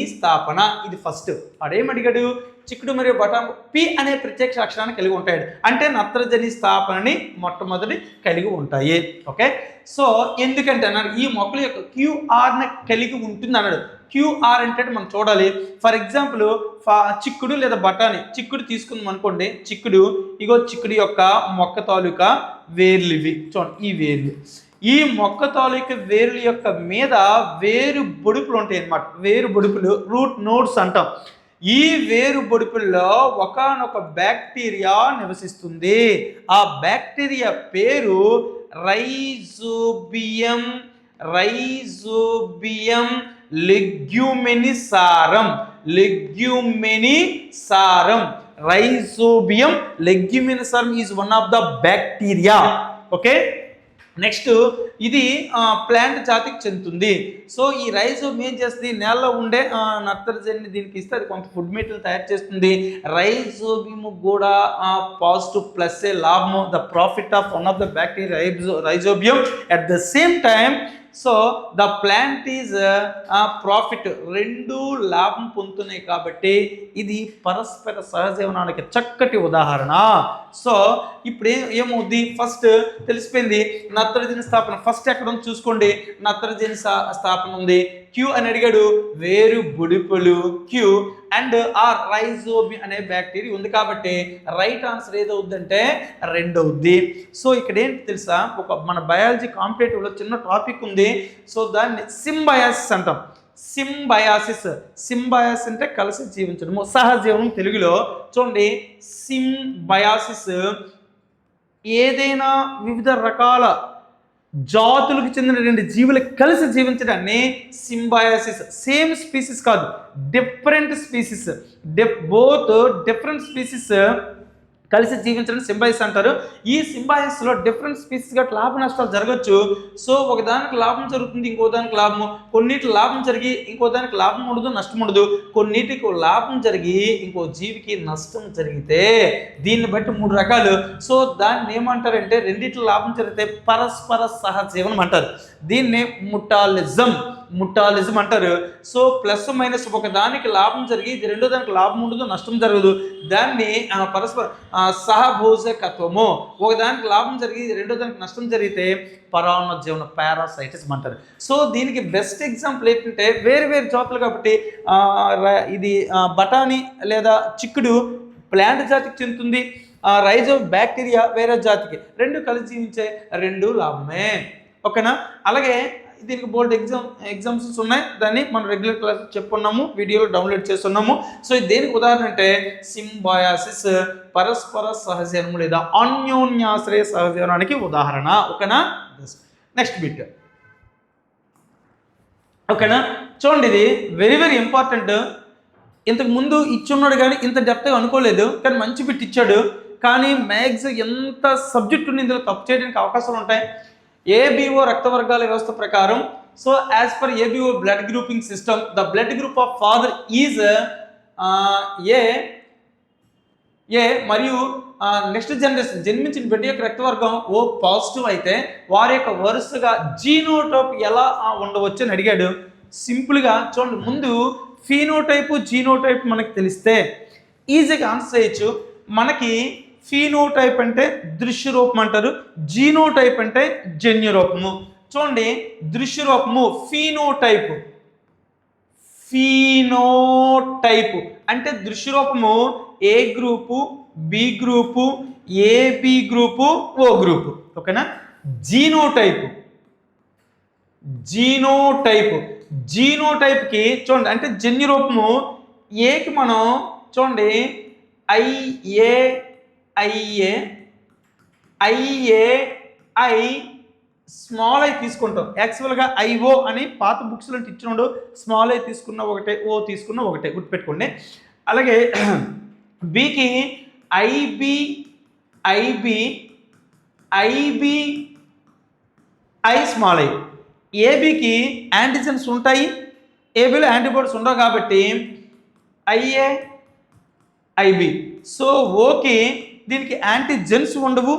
స్థాపన. ఇది ఫస్ట్. వాడేమడిగాడు? చిక్కుడు మరియు బఠానీ P అనే ప్రత్యేక లక్షణాన్ని కలిగి ఉంటాయి. అంటే నత్రజని స్థాపనని మొట్టమొదటి కలిగి ఉంటాయి. ఓకే, సో ఎందుకంటే అన్నాడు ఈ మొక్కల యొక్క క్యూఆర్ని కలిగి ఉంటుంది అన్నాడు. క్యూఆర్ అంటే మనం చూడాలి. ఫర్ ఎగ్జాంపుల్ చిక్కుడు లేదా బఠానీ, చిక్కుడు తీసుకుందాం అనుకోండి. చిక్కుడు యొక్క మొక్క తాలూకా వేర్లు ఇవి. చూడండి, ఈ వేర్లు, ఈ మొక్క తాలూకా వేర్ల యొక్క మీద వేరు బొడుపులు ఉంటాయి అన్నమాట. వేరు బొడుపులు రూట్ నోడ్స్ అంటాం. ఈ వేరు బొడుపుల్లో ఒకానొక బ్యాక్టీరియా నివసిస్తుంది. ఆ బ్యాక్టీరియా పేరు rhizobium leguminosarum. Rhizobium leguminosarum is one of the bacteria. Okay, next ఇది ప్లాంట్ జాతికి చెందుతుంది. సో ఈ రైజోబియం ఏం చేస్తుంది, నేలలో ఉండే నత్రజని దీనికి ఇస్తే అది కొంత ఫుడ్ మెటీరియల్ తయారు చేస్తుంది. రైజోబియం కూడా పాజిటివ్ ప్లస్ ఏ లాభము, the profit of one of the bacteria rhizobium. At the same time so the plant is profit, రెండు లాభం పొందుతున్నాయి కాబట్టి ఇది పరస్పర సహజీవనానికి చక్కటి ఉదాహరణ. సో ఇప్పుడు ఏమవుద్ది, ఫస్ట్ తెలిసిపోయింది నత్రజని స్థాపన. ఫస్ట్ ఎక్కడ ఉంది చూసుకోండి, నత్రజని స్థాపన ఉంది. క్యూ అని అడిగాడు, వేరు బుడిపలు క్యూ అండ్ ఆ రైజోబియం అనే బ్యాక్టీరియా ఉంది కాబట్టి రైట్ ఆన్సర్ ఏదవుద్దంటే 2 అవుద్ది. సో ఇక్కడ ఏంటి తెలుసా, ఒక మన బయాలజీ కాంపిటేటివ్లో చిన్న టాపిక్ ఉంది. సో దాన్ని సింబయాసిస్ అంటాం. సింబయాసిస్ అంటే కలిసి జీవించడము, సహజీవనం తెలుగులో. చూడండి, సింబయాసిస్ ఏదైనా వివిధ రకాల జాతులకు చెందిన 2 జీవులు కలిసి జీవించడాన్ని సింబయాసిస్. సేమ్ స్పీసీస్ కాదు, different species, both different species కలిసి జీవించడం సింబయాసిస్ అంటారు. ఈ సింబయాసిస్లో డిఫరెంట్ స్పీసీస్గా లాభ నష్టాలు జరగచ్చు. సో ఒకదానికి లాభం జరుగుతుంది, ఇంకో దానికి లాభము. కొన్నిటికి లాభం జరిగి ఇంకో దానికి లాభం ఉండదు, నష్టం ఉండదు. కొన్నిటికి లాభం జరిగి ఇంకో జీవికి నష్టం జరిగితే దీన్ని బట్టి 3 రకాలు. సో దాన్ని ఏమంటారంటే రెండిట్లో లాభం జరిగితే పరస్పర సహజీవనం అంటారు. దీన్ని ముటాలిజం అంటారు. సో ప్లస్ మైనస్ ఒకదానికి లాభం జరిగి రెండో దానికి లాభం ఉండదు, నష్టం జరగదు. దాన్ని పరస్పర సహభోజకత్వము. ఒకదానికి లాభం జరిగి రెండో దానికి నష్టం జరిగితే పరాన్న జీవన పారాసైటిజం అంటారు. సో దీనికి బెస్ట్ ఎగ్జాంపుల్ ఏంటంటే వేరు జాతులు కాబట్టి ఇది బఠానీ లేదా చిక్కుడు ప్లాంట్ జాతికి చెందుతుంది, రైజో బ్యాక్టీరియా వేరే జాతికి. 2 కలిసి జీవించే 2 లాభమే. ఓకేనా? అలాగే దీనికి బోల్డ్ ఎగ్జామ్స్ ఉన్నాయి, దాన్ని మనం రెగ్యులర్ క్లాస్ చెప్పుకున్నాము, వీడియోలో డౌన్లోడ్ చేస్తున్నాము. సో దేనికి ఉదాహరణ అంటే సింబయాసిస్ పరస్పర సహజీవనం లేదా అన్యోన్యాశ్రయ సహజీవనానికి ఉదాహరణ. ఓకేనా? Next bit. ఓకేనా? చూడండి, ఇది వెరీ ఇంపార్టెంట్. ఇంతకు ముందు ఇచ్చున్నాడు కానీ ఇంత డెప్త్గా అనుకోలేదు, కానీ మంచి బిట్ ఇచ్చాడు. కానీ మ్యాథ్స్ ఎంత సబ్జెక్ట్ ఉంది, ఇందులో తప్పు చేయడానికి అవకాశాలు ఉంటాయి. ఏబిఓ రక్త వర్గాల వ్యవస్థ ప్రకారం, so as per ABO blood grouping system, the blood group of father is a మరియు నెక్స్ట్ జనరేషన్ జన్మించిన బిడ్డ యొక్క రక్తవర్గం ఓ పాజిటివ్ అయితే వారి యొక్క వరుసగా జీనోటైప్ ఎలా ఉండవచ్చు అని అడిగాడు. సింపుల్గా చూడండి, ముందు ఫీనోటైపు జీనోటైప్ మనకు తెలిస్తే ఈజీగా ఆన్సర్ చేయొచ్చు. మనకి ఫీనోటైప్ అంటే దృశ్య రూపం అంటారు, జీనోటైప్ అంటే జన్యు రూపము. చూడండి, దృశ్య రూపము ఫీనోటైప్ అంటే దృశ్య రూపము A group, B group, AB group, O group. ఓకేనా? జీనోటైప్కి చూడండి, అంటే జన్యు రూపము ఏకి మనం చూడండి ఐ స్మాల్ ఐ తీసుకుంటాం. యాక్చువల్గా ఐఓ అని పాత బుక్స్లో ఇచ్చినాడు. స్మాల్ ఐ తీసుకున్న ఒకటే, ఓ తీసుకున్న ఒకటే, గుర్తుపెట్టుకోండి. అలాగే బికి ఐ స్మాల్ ఐ. ఏబికి యాంటీజెన్స్ ఉంటాయి, ఏబిలో యాంటీబాడీస్ ఉండవు కాబట్టి ఐబి. సో ఓకి దీనికి యాంటీజెన్స్ ఉండవు,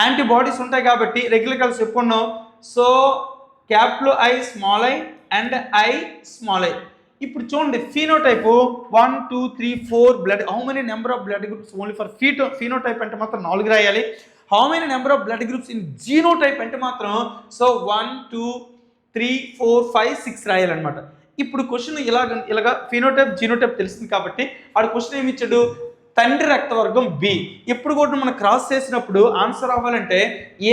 యాంటీబాడీస్ ఉంటాయి కాబట్టి రెగ్యులర్ కలిసి చెప్పుకున్నాం. So capital I small I and I small I. ఇప్పుడు చూడండి, phenotype 1 2 3 4 blood. How many number of blood groups only for phenotype అంటే మాత్రం 4 రాయాలి. How many number of blood groups in genotype అంటే మాత్రం సో 1 2 3 4 5 6 రాయాలన్నమాట. ఇప్పుడు క్వశ్చన్ ఇలాగా ఫీనోటైప్ జీనోటైప్ తెలిసింది కాబట్టి వాడు క్వశ్చన్ ఏమి ఇచ్చాడు, తండ్రి రక్తవర్గం బి. ఎప్పుడు కూడా మనం క్రాస్ చేసినప్పుడు ఆన్సర్ అవ్వాలంటే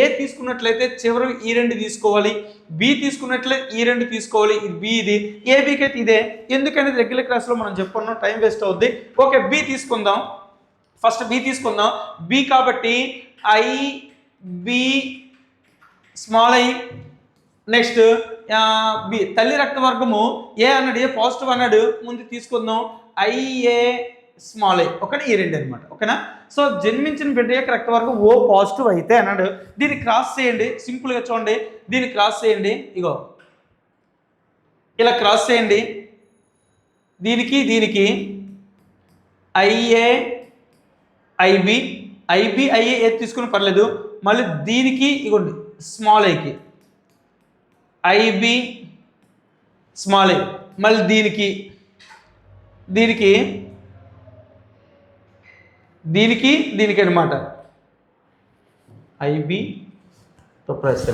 ఏ తీసుకున్నట్లయితే చివరి ఈ 2 తీసుకోవాలి, బి తీసుకున్నట్లయితే ఈ 2 తీసుకోవాలి. ఇది బి, ఇది ఏబికి అయితే ఇదే. ఎందుకనేది రెగ్యులర్ క్లాస్లో మనం చెప్పుకున్నాం, టైం వేస్ట్ అవుద్ది. ఓకే, బి తీసుకుందాం. ఫస్ట్ బి తీసుకుందాం. బి కాబట్టి స్మాల్ ఐ. నెక్స్ట్ బి తల్లి రక్త వర్గము ఏ అన్నాడు, ఏ పాజిటివ్ అన్నాడు, ముందు తీసుకుందాం ఐఏ స్మాల్ ఐ. ఓకేనా, ఈ రెండు అనమాట. ఓకేనా, సో జన్మించిన బిడ్డ యొక్క రక్త వర్గం ఓ పాజిటివ్ అయితే అన్నాడు. దీన్ని క్రాస్ చేయండి, సింపుల్గా చూడండి, దీన్ని క్రాస్ చేయండి, ఇగో ఇలా క్రాస్ చేయండి. దీనికి దీనికి ఐఏ ఐబి, ఐబి ఐఏ ఏది తీసుకుని పర్లేదు. మళ్ళీ దీనికి ఇగోండి స్మాల్ ఐకి ఐబి స్మాల్ ఐ, మళ్ళీ దీనికి దీనికి దీనికి దీనికి అనమాట ఐబి తో ప్రశ్న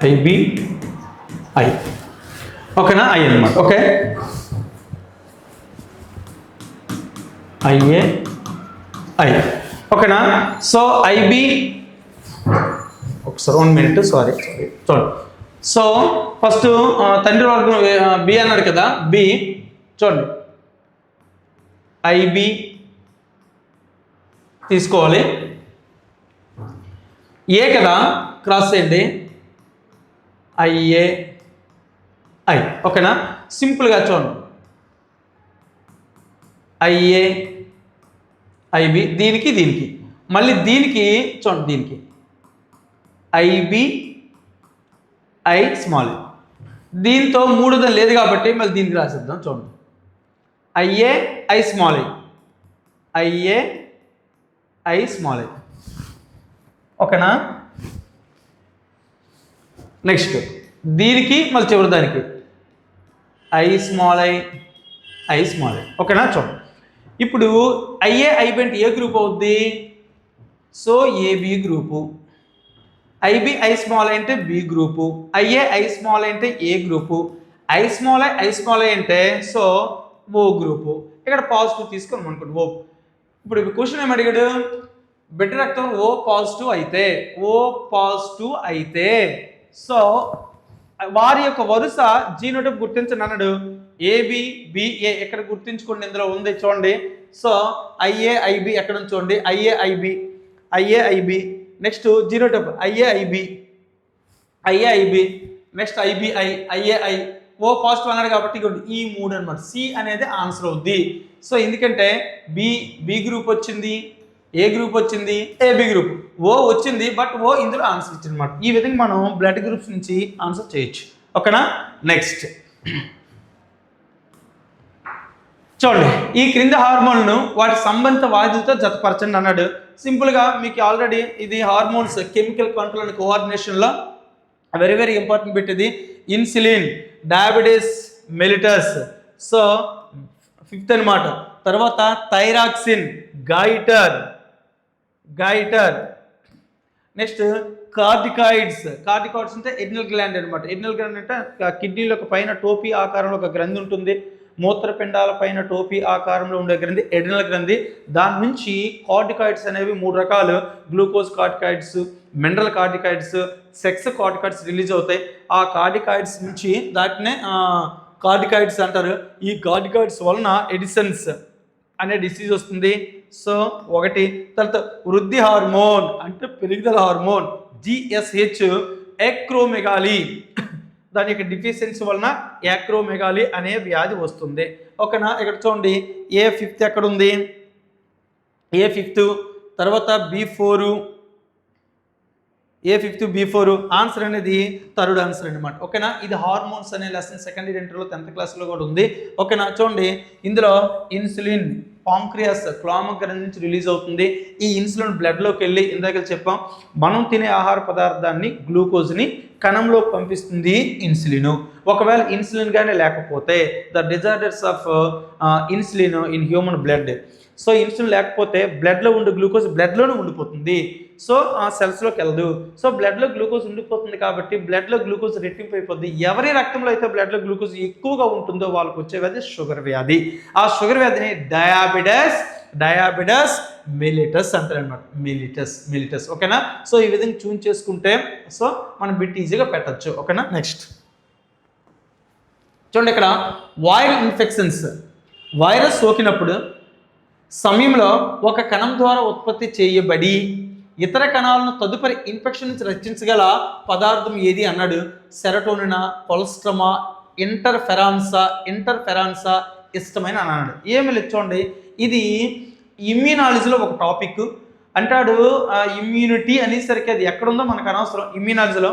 ఐబి ఐ. ఓకేనా, ఐ అనమాట. Okay, IA I. ఓకేనా, సో ఐబి ఒకసారి 1 minute, సారీ చూడండి. సో ఫస్ట్ తండ్రి వర్గం బి అన్నాడు కదా, బి చూడండి ఐబి తీసుకోవాలి, ఏ కదా క్రాస్ చేయండి ఐఏ ఐ. ఓకేనా, సింపుల్గా చూడండి ఐఏ ఐబి, దీనికి దీనికి మళ్ళీ దీనికి చూడండి, దీనికి ఐబి ఐ స్మాల్. దీంతో మూడుదని లేదు కాబట్టి మళ్ళీ దీనికి రాసేద్దాం. చూడండి IA I small I, IA I small I. ఓకేనా, నెక్స్ట్ దీనికి మళ్ళీ చివరి దానికి I small I, I small I. ఓకేనా, చూడండి ఇప్పుడు ఐఏ ఐబి అంటే ఏ గ్రూప్ అవుద్ది, so AB group. IB I small I అంటే B group, IA I small I అంటే A group, I small I అంటే సో ఓ గ్రూపు. ఇక్కడ positive తీసుకొని అనుకోండి ఓ. ఇప్పుడు క్వశ్చన్ ఏమి అడిగాడు, బిడ్డ రక్తం ఓ పాజిటివ్ అయితే సో వారి యొక్క వరుస జీనోటైప్ గుర్తించండి అన్నాడు. ఏబి బిఏ ఎక్కడ గుర్తించుకోండి, ఇందులో ఉంది చూడండి. సో ఐఏ ఐబి ఎక్కడ ఉంది చూడండి, IA IB next genotype IA IB next IAI O positive అన్నాడు కాబట్టి ఈ 3 అనమాట. సి అనేది ఆన్సర్ అవుద్ది. సో ఎందుకంటే బి గ్రూప్ వచ్చింది, ఏ గ్రూప్ వచ్చింది, ఏబి గ్రూప్, ఓ వచ్చింది బట్ ఓ ఇందులో ఆన్సర్ ఇచ్చింది అనమాట. ఈ విధంగా మనం బ్లడ్ గ్రూప్స్ నుంచి ఆన్సర్ చేయొచ్చు. ఓకేనా, నెక్స్ట్ చూడండి ఈ క్రింద హార్మోన్లను వాటి సంబంధిత వాయువులతో జతపరచండి అన్నాడు. సింపుల్గా మీకు ఆల్రెడీ ఇది హార్మోన్స్ కెమికల్ కంట్రోల్ అండ్ కోఆర్డినేషన్లో వెరీ వెరీ ఇంపార్టెంట్ బిట్ ఇది. Insulin, diabetes mellitus, so 5th అనమాట. తర్వాత థైరాక్సిన్, గైటర్ నెక్స్ట్ కార్టికాయిడ్స్ అంటే ఎడ్రినల్ గ్లాండ్ అనమాట. ఎడ్రినల్ గ్లాండ్ అంటే కిడ్నీలో పైన టోపీ ఆకారంలో ఒక గ్రంథి ఉంటుంది, మూత్రపిండాల పైన టోపీ ఆకారంలో ఉండే గ్రంథి ఎడ్రినల్ గ్రంథి. దాని నుంచి కార్టికాయిడ్స్ అనేవి 3 రకాలు, glucose corticoids, mineral corticoids, sex corticoids release అవుతాయి. ఆ కార్టికాయిడ్స్ నుంచి దాటినే కార్టికాయిడ్స్ అంటారు. ఈ కార్టికాయిడ్స్ వలన ఎడిసన్స్ అనే డిసీజ్ వస్తుంది. సో ఒకటి. తర్వాత వృద్ధి హార్మోన్ అంటే పెరుగుదల హార్మోన్ జిఎస్హెచ్, ఎక్రోమెగాలి దాని యొక్క డిఫిషియన్సీ వలన యాక్రోమెగాలి అనే వ్యాధి వస్తుంది. ఓకేనా, ఇక్కడ చూడండి A5 ఎక్కడ ఉంది, A5 తర్వాత B4, A5 B4 ఆన్సర్ అనేది థర్డ్ ఆన్సర్ అనమాట. ఓకేనా, ఇది హార్మోన్స్ అనే లెసన్ సెకండరీ ఇంటర్లో 10th క్లాస్లో కూడా ఉంది. ఓకేనా, చూడండి ఇందులో ఇన్సులిన్ పాంక్రియాస్ క్లామగ్రంథి నుంచి రిలీజ్ అవుతుంది. ఈ ఇన్సులిన్ బ్లడ్లోకి వెళ్ళి ఇందాక చెప్పాం మనం తినే ఆహార పదార్థాన్ని గ్లూకోజ్ని కణంలో పంపిస్తుంది ఇన్సులిన్. ఒకవేళ ఇన్సులిన్ కానీ లేకపోతే the disorders of insulin in human blood. So insulin లేకపోతే బ్లడ్లో ఉండే గ్లూకోజ్ బ్లడ్లోనే ఉండిపోతుంది, సో ఆ సెల్స్లోకి వెళ్ళదు. సో బ్లడ్లో గ్లూకోజ్ ఉండిపోతుంది కాబట్టి బ్లడ్లో గ్లూకోజ్ రెట్టింపు అయిపోద్ది. ఎవరి రక్తంలో అయితే బ్లడ్లో గ్లూకోజ్ ఎక్కువగా ఉంటుందో వాళ్ళకి వచ్చే వ్యాధి షుగర్ వ్యాధి. ఆ షుగర్ వ్యాధిని డయాబెటస్ మెలిటస్ అంటారు అనమాట. మెలిటస్. ఓకేనా, సో ఈ విధంగా చూన్ చేసుకుంటే సో మనం బిట్ ఈజీగా పెట్టచ్చు. ఓకేనా, నెక్స్ట్ చూడండి ఇక్కడ వైరల్ ఇన్ఫెక్షన్స్ వైరస్ సోకినప్పుడు సమయంలో ఒక కణం ద్వారా ఉత్పత్తి చేయబడి ఇతర కణాలను తదుపరి ఇన్ఫెక్షన్ నుంచి రక్షించగల పదార్థం ఏది అన్నాడు. సెరటోనినా, కొలెస్ట్రమా, ఇంటర్ఫెరాన్సా ఇష్టమైన అని అన్నాడు. ఏమి లేదు చూడండి, ఇది ఇమ్యూనాలజీలో ఒక టాపిక్ అంటాడు. ఇమ్యూనిటీ అనేసరికి అది ఎక్కడుందో మనకు అనవసరం. ఇమ్యూనాలజీలో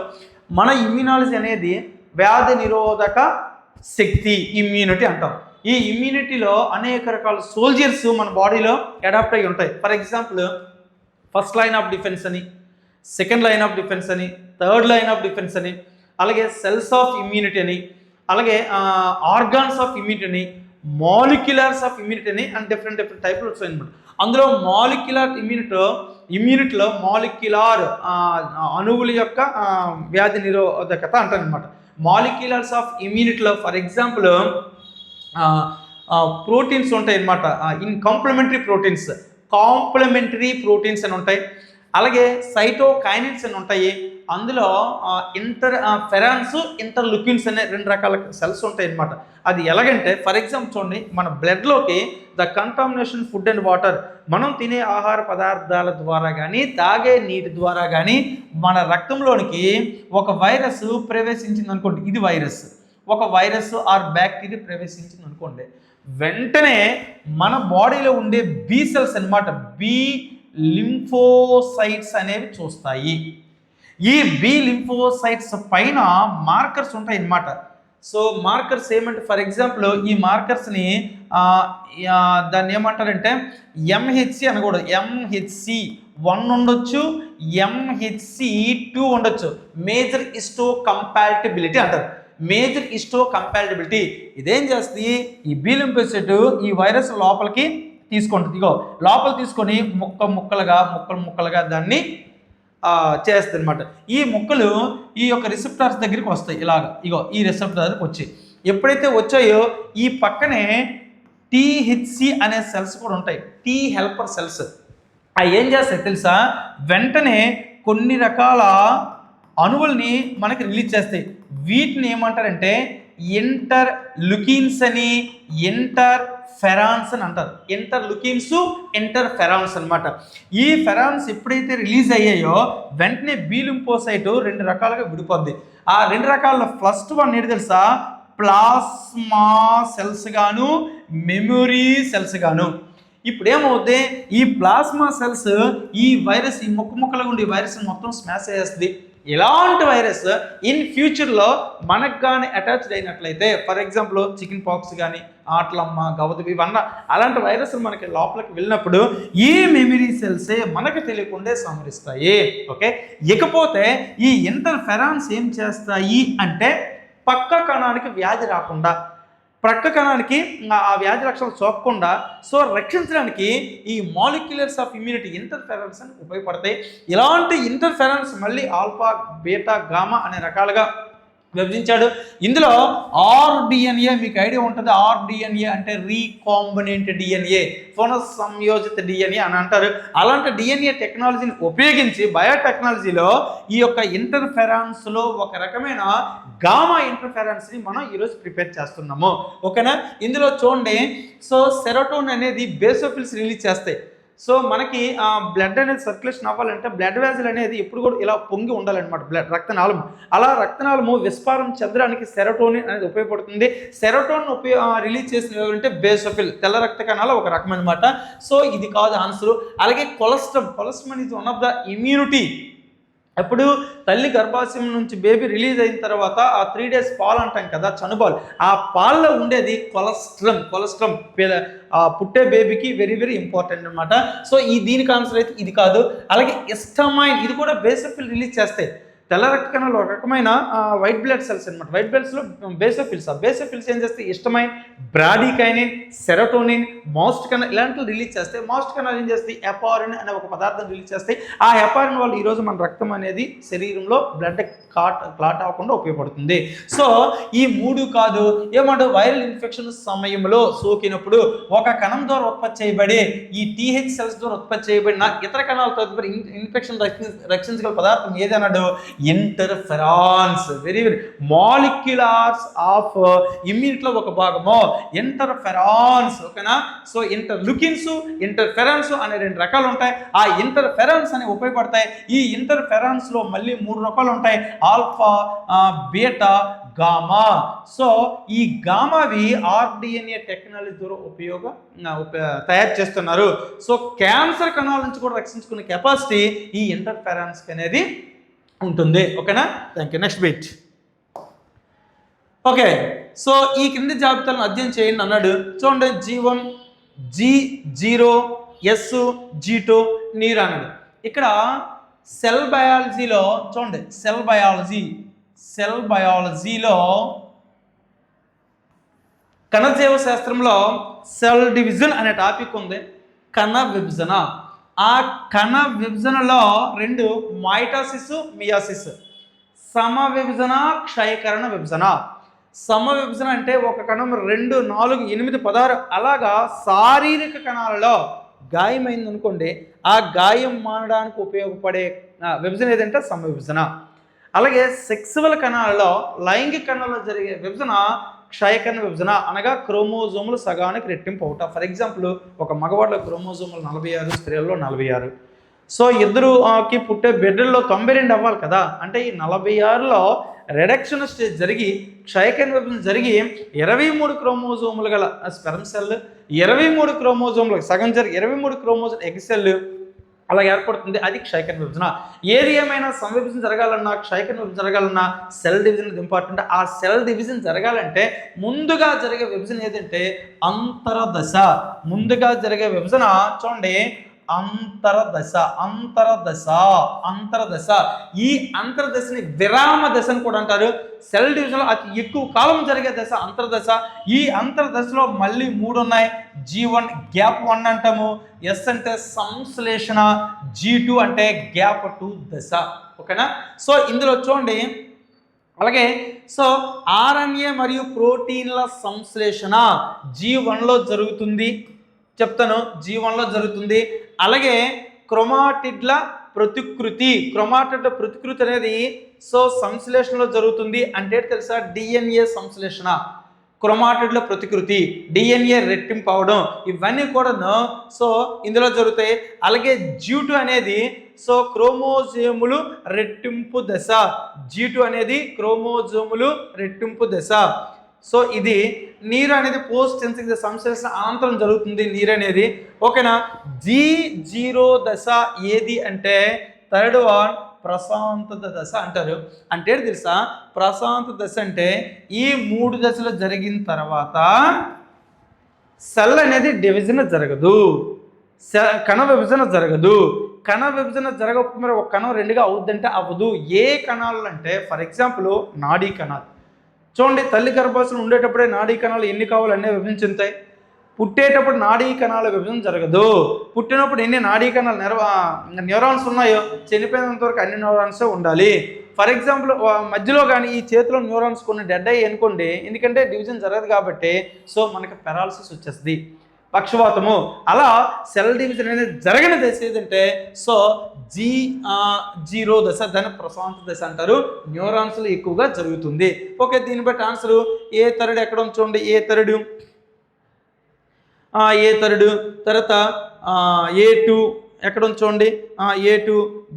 మన ఇమ్యూనాలజీ అనేది వ్యాధి నిరోధక శక్తి ఇమ్యూనిటీ అంటాం. ఈ ఇమ్యూనిటీలో అనేక రకాల సోల్జర్స్ మన బాడీలో అడాప్ట్ అయ్యి ఉంటాయి. For example first line of defence అని, సెకండ్ లైన్ ఆఫ్ డిఫెన్స్ అని, థర్డ్ లైన్ ఆఫ్ డిఫెన్స్ అని, అలాగే సెల్స్ ఆఫ్ ఇమ్యూనిటీ అని, అలాగే ఆర్గాన్స్ ఆఫ్ ఇమ్యూనిటీ అని, మాలిక్యులర్స్ ఆఫ్ ఇమ్యూనిటీ అని అండ్ డిఫరెంట్ టైప్లు వచ్చాయి అనమాట. అందులో మాలిక్యులర్ ఇమ్యూనిటీలో మాలిక్యులర్ అణువుల యొక్క వ్యాధి నిరోధకత అంటారనమాట. మాలిక్యులర్స్ ఆఫ్ ఇమ్యూనిటీలో ఫర్ ఎగ్జాంపుల్ ప్రోటీన్స్ ఉంటాయి అన్నమాట. ఇన్ కాంప్లిమెంటరీ ప్రోటీన్స్ అని ఉంటాయి. అలాగే సైటోకైనిన్స్ అని ఉంటాయి. అందులో ఇంటర్ఫెరాన్స్, ఇంటర్లుకిన్స్ అనే 2 రకాల సెల్స్ ఉంటాయి అన్నమాట. అది ఎలాగంటే ఫర్ ఎగ్జాంపుల్ చూడండి, మన బ్లడ్లోకి the contamination food and water, మనం తినే ఆహార పదార్థాల ద్వారా కానీ తాగే నీటి ద్వారా కానీ మన రక్తంలోనికి ఒక వైరస్ ప్రవేశించింది అనుకోండి. ఇది వైరస్, ఒక వైరస్ ఆర్ బ్యాక్టీరియా ప్రవేశించింది అనుకోండి, వెంటనే మన బాడీలో ఉండే బి సెల్స్ అన్నమాట, బి లింఫోసైట్స్ అనేవి చూస్తాయి. ఈ బి లింఫోసైట్స్ పైన మార్కర్స్ ఉంటాయి అన్నమాట. సో మార్కర్స్ ఏమంటే ఫర్ ఎగ్జాంపుల్ ఈ మార్కర్స్ని దాన్ని ఏమంటారంటే ఎంహెచ్సి అనకూడదు, ఎంహెచ్సి 1 ఉండొచ్చు, ఎంహెచ్సి 2 ఉండొచ్చు. మేజర్ హిస్టో కంపాటిబిలిటీ అంటారు. మేజర్ హిస్టో కంపాటిబిలిటీ ఇదేం చేస్తుంది, ఈ బి లింఫోసైట్ ఈ వైరస్ లోపలికి తీసుకుంటుంది. ఇగో లోపల తీసుకొని ముక్కలుగా దాన్ని చేస్తుంది అనమాట. ఈ ముక్కలు ఈ యొక్క రిసెప్టార్స్ దగ్గరికి వస్తాయి. ఇగో ఈ రిసెప్టార్ దగ్గరికి వచ్చి ఎప్పుడైతే వచ్చాయో ఈ పక్కనే టీహెచ్సి అనే సెల్స్ కూడా ఉంటాయి, టీ హెల్పర్ సెల్స్. అవి ఏం చేస్తాయి తెలుసా, వెంటనే కొన్ని రకాల అణువుల్ని మనకి రిలీజ్ చేస్తాయి. వీటిని ఏమంటారంటే ఇంటర్లుకిన్స్ అని, ఇంటర్ఫెరాన్స్ అని అంటారు. ఇంటర్లుకిన్స్, ఇంటర్ఫెరాన్స్ అనమాట. ఈ ఫెరాన్స్ ఎప్పుడైతే రిలీజ్ అయ్యాయో వెంటనే బి లింఫోసైట్ 2 రకాలుగా విడిపోద్ది. ఆ 2 రకాల ఫస్ట్ వన్ ఏంటి తెలుసా, ప్లాస్మా సెల్స్ గాను, మెమొరీ సెల్స్ గాను. ఇప్పుడు ఏమవుద్ది, ఈ ప్లాస్మా సెల్స్ ఈ వైరస్, ఈ ముక్కలుగా ఉండే వైరస్ మొత్తం స్మాష్ చేస్తుంది. ఇలాంటి వైరస్ ఇన్ ఫ్యూచర్లో మనకు కానీ అటాచ్డ్ అయినట్లయితే ఫర్ ఎగ్జాంపుల్ చికెన్ పాక్స్ కానీ, ఆట్లమ్మ, గవదబి ఇవన్నీ అలాంటి వైరస్ మనకి లోపలికి వెళ్ళినప్పుడు ఈ మెమరీ సెల్సే మనకు తెలియకుండా సంహరిస్తాయి. ఓకే, ఇకపోతే ఈ ఇంటర్ఫెరాన్స్ ఏం చేస్తాయి అంటే పక్క కణానికి వ్యాధి రాకుండా, ప్రక్క కణానికి ఆ వ్యాధి లక్షణాలు సోకకుండా సో రక్షించడానికి ఈ మాలిక్యులర్స్ ఆఫ్ ఇమ్యూనిటీ ఇంటర్ఫెరెన్స్ అని ఉపయోగపడతాయి. ఇలాంటి ఇంటర్ఫెరెన్స్ మళ్ళీ ఆల్ఫా, బీటా, గామా అనే రకాలుగా విభజించాడు. ఇందులో ఆర్డిఎన్ఏ మీకు ఐడియా ఉంటుంది. ఆర్డిఎన్ఏ అంటే రీకాంబినెంట్ డిఎన్ఏ, పునఃసంయోజిత డిఎన్ఏ అని అంటారు. అలాంటి డిఎన్ఏ టెక్నాలజీని ఉపయోగించి బయోటెక్నాలజీలో ఈ యొక్క ఇంటర్ఫెరాన్స్లో ఒక రకమైన గామా ఇంటర్ఫెరెన్స్ని మనం ఈరోజు ప్రిపేర్ చేస్తున్నాము. ఓకేనా, ఇందులో చూడండి, సో సెరోటోనిన్ అనేది బేసోఫిల్స్ రిలీజ్ చేస్తాయి. సో మనకి బ్లడ్ అనేది సర్క్యులేషన్ అవ్వాలంటే బ్లడ్ వ్యాజిల్ అనేది ఎప్పుడు కూడా ఇలా పొంగి ఉండాలన్నమాట. రక్తనాళం అలా రక్తనాళము విస్ఫారం చెందడానికి సెరోటోనిన్ అనేది ఉపయోగపడుతుంది. సెరోటోనిన్ రిలీజ్ చేసిన ఎవరంటే బేసోఫిల్, తెల్ల రక్త కణాల ఒక రకం అనమాట. సో ఇది కాదు ఆన్సర్. అలాగే cholesterol is one of the immunity. అప్పుడు తల్లి గర్భాశయం నుంచి బేబీ రిలీజ్ అయిన తర్వాత ఆ 3 days పాలు అంటాం కదా, చనుబాలు, ఆ పాల్లో ఉండేది కొలెస్ట్రాల్. పుట్టే బేబీకి వెరీ వెరీ ఇంపార్టెంట్ అనమాట. సో దీనికి ఆన్సర్ అయితే ఇది కాదు. అలాగే హిస్టమైన్, ఇది కూడా బేసోఫిల్ రిలీజ్ చేస్తాయి. తెల్ల రక్త కణాలు ఒక రకమైన వైట్ బ్లడ్ సెల్స్ అనమాట. వైట్ బ్లడ్స్లో బేసోఫిల్స్ ఏం చేస్తాయి, హిస్టమైన్, బ్రాడికైనిన్, సెరోటోనిన్, మౌస్ట్ కణాలు ఇలాంటివి రిలీజ్ చేస్తాయి. మౌస్ట్ కణాలు ఏం చేస్తాయి, హెపారిన్ అనే ఒక పదార్థం రిలీజ్ చేస్తాయి. ఆ హెపారిన్ వల్ల ఈరోజు మన రక్తం అనేది శరీరంలో బ్లడ్ క్లాట్ అవ్వకుండా ఉపయోగపడుతుంది. సో ఈ 3 కాదు, ఏమంటారు, వైరల్ ఇన్ఫెక్షన్ సమయంలో సోకినప్పుడు ఒక కణం ద్వారా ఉత్పత్తి చేయబడి ఈ టీహెచ్ సెల్స్ ద్వారా ఉత్పత్తి చేయబడిన ఇతర కణాలతో ఇన్ఫెక్షన్ రక్షించగల పదార్థం ఏదన్నాడు, ఇంటర్ఫెరాన్స్. వెరీ వెరీ మాలిక్యులార్స్ ఆఫ్ ఇమ్యూనిటీలో ఒక భాగము ఇంటర్ఫెరాన్స్. ఓకేనా? సో ఇంటర్లుకిన్స్, ఇంటర్ఫెరాన్స్ అనే 2 రకాలు ఉంటాయి. ఆ ఇంటర్ఫెరాన్స్ అనేవి ఉపయోగపడతాయి. ఈ ఇంటర్ఫెరాన్స్ లో మళ్ళీ 3 రకాలు ఉంటాయి: ఆల్ఫా, బీటా, గామా. సో ఈ గామావి ఆర్డిఎన్ఏ టెక్నాలజీ ద్వారా తయారు చేస్తున్నారు. సో క్యాన్సర్ కణాల నుంచి కూడా రక్షించుకునే కెపాసిటీ ఈ ఇంటర్ఫెరాన్స్ అనేది ఉంటుంది. ఓకేనా? Thank you. Next bit. Okay, so ఈ క్రింది జాబితాలను అధ్యయనం చేయండి అన్నాడు. చూడండి, G1, G0, S, G2 నీరు అన్నాడు. ఇక్కడ సెల్ బయాలజీలో చూడండి, సెల్ బయాలజీలో కణజీవ శాస్త్రంలో సెల్ డివిజన్ అనే టాపిక్ ఉంది. కణ విభజన. ఆ కణ విభజనలో 2 మైటోసిస్, మియోసిస్. సమ విభజన, క్షయకరణ విభజన. సమ విభజన అంటే ఒక కణం 2, 4, 8, 16 అలాగా శారీరక కణాలలో గాయమైంది అనుకోండి, ఆ గాయం మానడానికి ఉపయోగపడే విభజన ఏదంటే సమ విభజన. అలాగే సెక్సువల్ కణాలలో, లైంగిక కణాలలో జరిగే విభజన క్షయకరణ విభజన, అనగా క్రోమోజోములు సగానికి రెట్టింపు అవుట. ఫర్ ఎగ్జాంపుల్, ఒక మగవాళ్ళ క్రోమోజోములు 46, స్త్రీలలో 46. సో ఇద్దరుకి పుట్టే బిడ్డల్లో 92 అవ్వాలి కదా. అంటే ఈ 46లో రిడక్షన్ స్టేజ్ జరిగి క్షయకరణ విభజన జరిగి 23 క్రోమోజోములు గల స్పెర్మ్ సెల్, 23 క్రోమోజోములకు సగం జరిగి 23 క్రోమోజోమ్ ఎగ్ సెల్ అలా ఏర్పడుతుంది. అది క్షయకరణ విభజన. ఏది ఏమైనా సంవిభజన జరగాలన్నా, క్షయకరణ విభజన జరగాలన్నా సెల్ డివిజన్ ఇంపార్టెంట్. ఆ సెల్ డివిజన్ జరగాలంటే ముందుగా జరిగే విభజన ఏదంటే అంతరదశ. ముందుగా జరిగే విభజన చూడండి, అంతరదశ. ఈ అంతర్దశని విరామ దశ అని కూడా అంటారు. సెల్ డివిజన్లో అతి ఎక్కువ కాలం జరిగే దశ అంతర్దశ. ఈ అంతర్దశలో మళ్ళీ 3 ఉన్నాయి. G1 గ్యాప్ 1 అంటాము, S అంటే సంశ్లేషణ, G2 అంటే గ్యాప్ 2 దశ. ఓకేనా? సో ఇందులో చూడండి, అలాగే సో RNA మరియు ప్రోటీన్ల సంశ్లేషణ G1లో జరుగుతుంది. చెప్తాను, G1లో జరుగుతుంది. అలాగే క్రోమాటిడ్ల ప్రతికృతి అనేది సో సంశ్లేషణలో జరుగుతుంది. అంటే తెలుసా? DNA సంశ్లేషణ, క్రోమాటిడ్ల ప్రతికృతి, DNA రెట్టింపు అవడం, ఇవన్నీ కూడాను సో ఇందులో జరుగుతాయి. అలాగే G2 అనేది సో క్రోమోజోములు రెట్టింపు దశ. G2 అనేది క్రోమోజోములు రెట్టింపు దశ. సో ఇది నీరు అనేది పోస్ట్ సెన్సిటివ్ సంశ్లేషణ అనంతరం జరుగుతుంది నీరు అనేది. ఓకేనా? G0 దశ ఏది అంటే 3rd వన్ ప్రశాంత దశ అంటారు. అంటే తెలుసా? ప్రశాంత దశ అంటే ఈ 3 దశలు జరిగిన తర్వాత సెల్ అనేది డివిజన్ జరగదు, కణ విభజన జరగదు. కణ విభజన జరగకపోతే మరి ఒక కణం 2గా అవుద్దంటే అవ్వదు. ఏ కణాలు అంటే ఫర్ ఎగ్జాంపుల్ నాడీ కణాలు. చూడండి, తల్లి గర్భాశయంలో ఉండేటప్పుడే నాడీ కణాలు ఎన్ని కావాలో అన్నీ విభజన చెందుతాయి. పుట్టేటప్పుడు నాడీ కణాల విభజన జరగదు. పుట్టినప్పుడు ఎన్ని నాడీ కణాలు న్యూరాన్స్ ఉన్నాయో చనిపోయినంత వరకు అన్ని న్యూరాన్స్ ఉండాలి. ఫర్ ఎగ్జాంపుల్ మధ్యలో కానీ ఈ చేతిలో న్యూరాన్స్ కొన్ని డెడ్ అయ్యి అనుకోండి, ఎందుకంటే డివిజన్ జరగదు కాబట్టి సో మనకి పెరాలసిస్ వచ్చేస్తుంది, పక్షవాతము. అలా సెల్ డివిజన్ అనేది జరగని దశ ఏదంటే సో G0 దశ, దాన్ని ప్రశాంత దశ అంటారు. న్యూరాన్స్లో ఎక్కువగా జరుగుతుంది. ఓకే, దీన్ని బట్టి ఆన్సర్ ఏ థర్డ్ ఎక్కడ చూడండి, ఏ థర్డ్ తర్వాత A2 ఎక్కడ చూడండి, A2,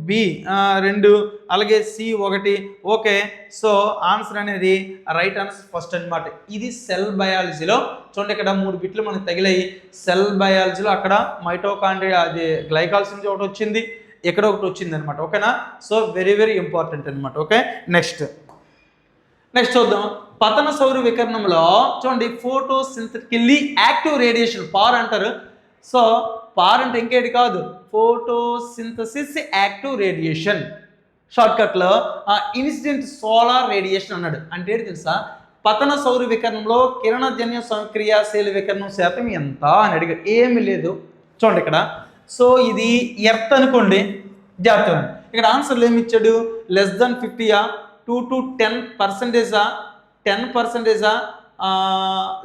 B2, అలాగే C1. ఓకే, సో ఆన్సర్ అనేది రైట్ ఆన్సర్ ఫస్ట్ అనమాట. ఇది సెల్ బయాలజీలో చూడండి, ఇక్కడ 3 బిట్లు మనకు తగిలాయి. సెల్ బయాలజీలో అక్కడ మైటోకాండ్రియా అది గ్లైకాల్సిన్ ఒకటి వచ్చింది, ఇక్కడ ఒకటి వచ్చింది అనమాట. ఓకేనా? సో వెరీ వెరీ ఇంపార్టెంట్ అనమాట. ఓకే, నెక్స్ట్ చూద్దాం. పతన సౌర వికరణంలో చూడండి, ఫోటోసింథటికల్లీ యాక్టివ్ రేడియేషన్ పార్ అంటారు. సో పార్ అంటే ఇంకేటి కాదు, ఫోటోసింథసిస్ యాక్టివ్ రేడియేషన్. షార్ట్కట్లో ఇన్సిడెంట్ సోలార్ రేడియేషన్ అన్నాడు. అంటే ఏంటి తెలుసా? పతన సౌర వికరణంలో కిరణజన్య క్రియాశీల వికరణం శాతం ఎంత అని అడిగారు. ఏమీ లేదు. చూడండి ఇక్కడ, సో ఇది ఎర్త్ అనుకోండి, జాగ్రత్త. ఇక్కడ ఆన్సర్లు ఏమి ఇచ్చాడు? Less than 50, 2 to 10%, 10%,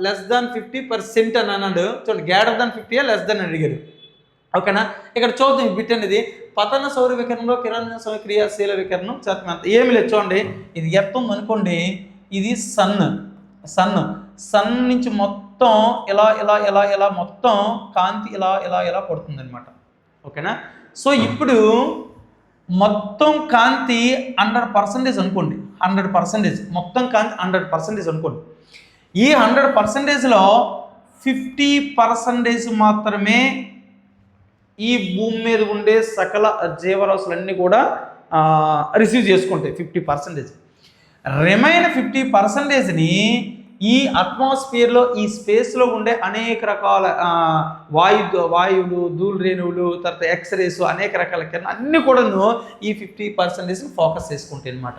less than 50% అని అన్నాడు. చూడండి, గ్రేటర్ దాన్ 50 లెస్ దాన్ అడిగారు. ఓకేనా. ఇక్కడ చూద్దాం ఈ బిట్ అనేది పతన సౌర వికరణంలో కిరణజన్య సమయ క్రియాశీల వికరణం శాతం ఎంత. ఏమి లేదు చూడండి, ఇది ఎర్త్ ఉంది అనుకోండి, ఇది సన్ నుంచి మొత్తం ఇలా మొత్తం కాంతి ఇలా పడుతుంది అనమాట. ఓకేనా. సో ఇప్పుడు మొత్తం కాంతి 100% అనుకోండి, 100% మొత్తం కాంతి 100% అనుకోండి. ఈ 100%లో 50% మాత్రమే ఈ భూమి మీద ఉండే సకల జీవరాశులన్నీ కూడా రిసీవ్ చేసుకుంటాయి 50%. రిమైన్ 50%ని ఈ అట్మాస్ఫియర్లో ఈ స్పేస్లో ఉండే అనేక రకాల వాయువులు, ధూళి రేణువులు, తర్వాత ఎక్స్రేస్, అనేక రకాల కిరణాలు అన్నీ కూడాను ఈ 50%ని ఫోకస్ చేసుకుంటాయి అనమాట.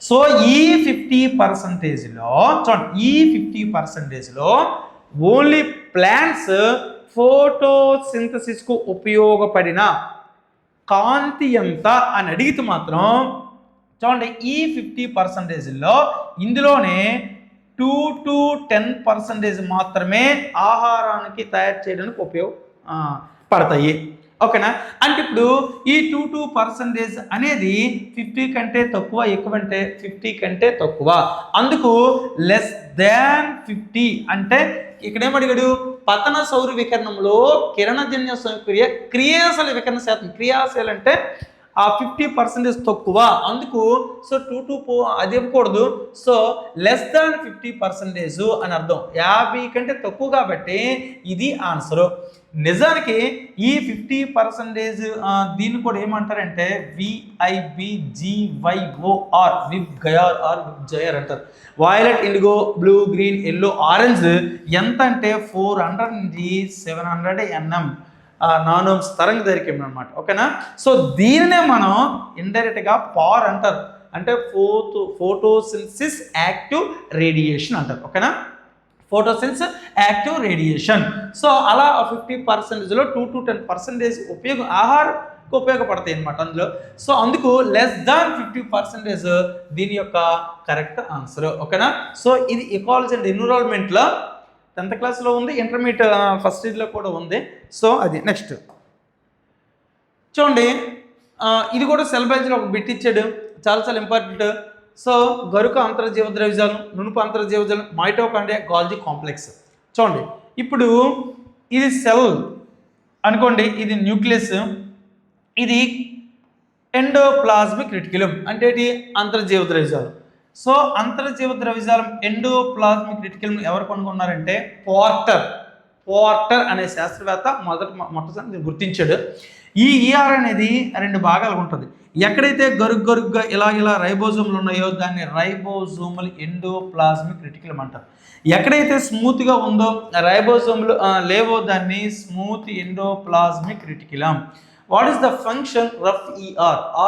సో ఈ 50%లో చూడండి, ఈ 50%లో ఓన్లీ ప్లాంట్స్ ఫోటోసింథసిస్కు ఉపయోగపడిన కాంతి ఎంత అని అడిగితే మాత్రం చూడండి, ఈ 50%లో ఇందులోనే 2 to 10% మాత్రమే ఆహారానికి తయారు చేయడానికి ఉపయోగపడతాయి. ఓకేనా. అంటే ఇప్పుడు ఈ 2% అనేది 50 కంటే తక్కువ, ఎక్కువ అంటే 50 కంటే తక్కువ. అందుకు లెస్ దాన్ 50 అంటే ఇక్కడ ఏమడిగాడు, పతన సౌర వికరణంలో కిరణజన్య సంక్రియ క్రియాశీల వికరణ శాతం, క్రియాశీల అంటే ఆ 50% తక్కువ. అందుకు సో 2 to 4 అది ఇవ్వకూడదు. సో లెస్ దాన్ 50% అని అర్థం, 50 కంటే తక్కువ కాబట్టి ఇది ఆన్సరు. నిజానికి ఈ 50% దీన్ని కూడా ఏమంటారంటే VIBGYOR విబ్గయార్ ఆర్ విబ్జయర్ అంటారు. Violet, IndiGo, blue, green, yellow, orange ఎంత అంటే 400 నుంచి 700 nm నానోమ్స్ తరంగ దైర్ఘ్యం అనమాట. ఓకేనా. సో దీనినే మనం ఇండైరెక్ట్గా పార్ అంటారు, అంటే ఫోటోసిన్సిస్ యాక్టివ్ రేడియేషన్ అంటారు. ఓకేనా, ఫోటోసిన్సిస్ యాక్టివ్ రేడియేషన్. సో అలా 50%లో 2 to 10% ఆహారకు ఉపయోగపడతాయి అనమాట అందులో. సో అందుకు లెస్ దాన్ 50% దీని యొక్క కరెక్ట్ ఆన్సర్. ఓకేనా. సో ఇది ఎకాలజీ అండ్ ఎన్విరాన్మెంట్లో 10th క్లాస్లో ఉంది, ఇంటర్మీడియట్ ఫస్ట్ ఇయర్లో కూడా ఉంది. సో అది నెక్స్ట్ చూడండి, ఇది కూడా సెల్ బయాలజీలో ఒక బిట్ ఇచ్చాడు, చాలా ఇంపార్టెంట్. సో గరుక అంతర్జీవ ద్రవ్యజాలం, నునుపు అంతర్జీవజాలం, మైటోకాండ్రియా, గాల్జీ కాంప్లెక్స్. చూడండి, ఇప్పుడు ఇది సెల్ అనుకోండి, ఇది న్యూక్లియస్, ఇది ఎండోప్లాజ్మిక్ రెటిక్యులం అంటే ఇది అంతర్జీవ ద్రవ్యజాలం. సో అంతర్జీవ ద్రవ్యజాలం ఎండోప్లాజ్మిక్ రెటిక్యులం ఎవరు కనుగొన్నారంటే పోర్టర్ అనే శాస్త్రవేత్త మొట్టమొదటి గుర్తించాడు. ఈ ఈఆర్ అనేది 2 భాగాలు ఉంటుంది. ఎక్కడైతే గరుగ్గా ఇలా రైబోజోములు ఉన్నాయో దాన్ని రైబోజోమల్ ఎండోప్లాజ్మిక్ రెటిక్యులం అంటారు. ఎక్కడైతే స్మూత్గా ఉందో రైబోజోములు లేవో దాన్ని smooth endoplasmic reticulum. What is the function rough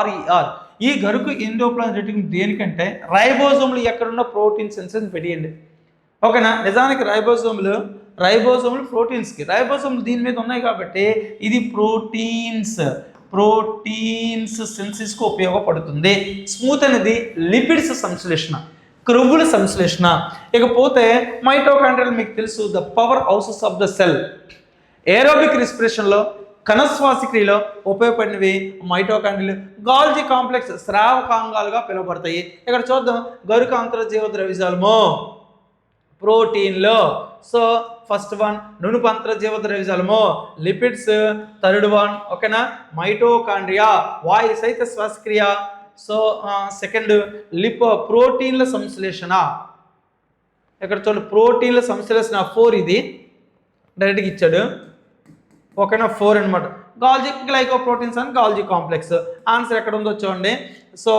RER? ఈ గరుకు ఎండోప్లాజ్మిక్ రెటిక్యులం దేనికంటే రైబోజోములు ఎక్కడున్న ప్రోటీన్ సెన్సెస్ పెరియండి. ఓకేనా. నిజానికి రైబోజోములు ప్రోటీన్స్కి, రైబోజోములు దీని మీద ఉన్నాయి కాబట్టి ఇది ప్రోటీన్స్ సెన్సిస్కు ఉపయోగపడుతుంది. స్మూత్ అనేది లిపిడ్స్ సంశ్లేషణ, క్రొవ్వుల సంశ్లేషణ. ఇకపోతే మైటోకాండ్రియల్ మీకు తెలుసు, the power houses of the cell. Aerobic రెస్పిరేషన్లో, కణశ్వాసక్రియలో ఉపయోగపడినవి మైటోకాండ్రియాలు. గాల్జీ కాంప్లెక్స్ స్రావకాంగాలుగా పిలువబడతాయి. ఇక్కడ చూద్దాం, గరుక అంతర్జీవ ద్రవ్యజాలము ప్రోటీన్లో. సో ఫస్ట్ వన్ నునుపు అంతర్జీవ ద్రవ్యజాలము లిపిడ్స్, థర్డ్ వన్ ఓకేనా మైటోకాండ్రియా వాయు సహిత శ్వాసక్రియ. సో సెకండ్ ప్రోటీన్ల సంశ్లేషణ. ఇక్కడ చూడండి, ప్రోటీన్ల సంశ్లేషణ 4 ఇది డైరెక్ట్గా ఇచ్చాడు. ఓకేనా 4 అనమాట. గాల్జీ గ్లైకోప్రోటీన్స్ అండ్ గాల్జీ కాంప్లెక్స్. ఆన్సర్ ఎక్కడ ఉందో చూడండి. సో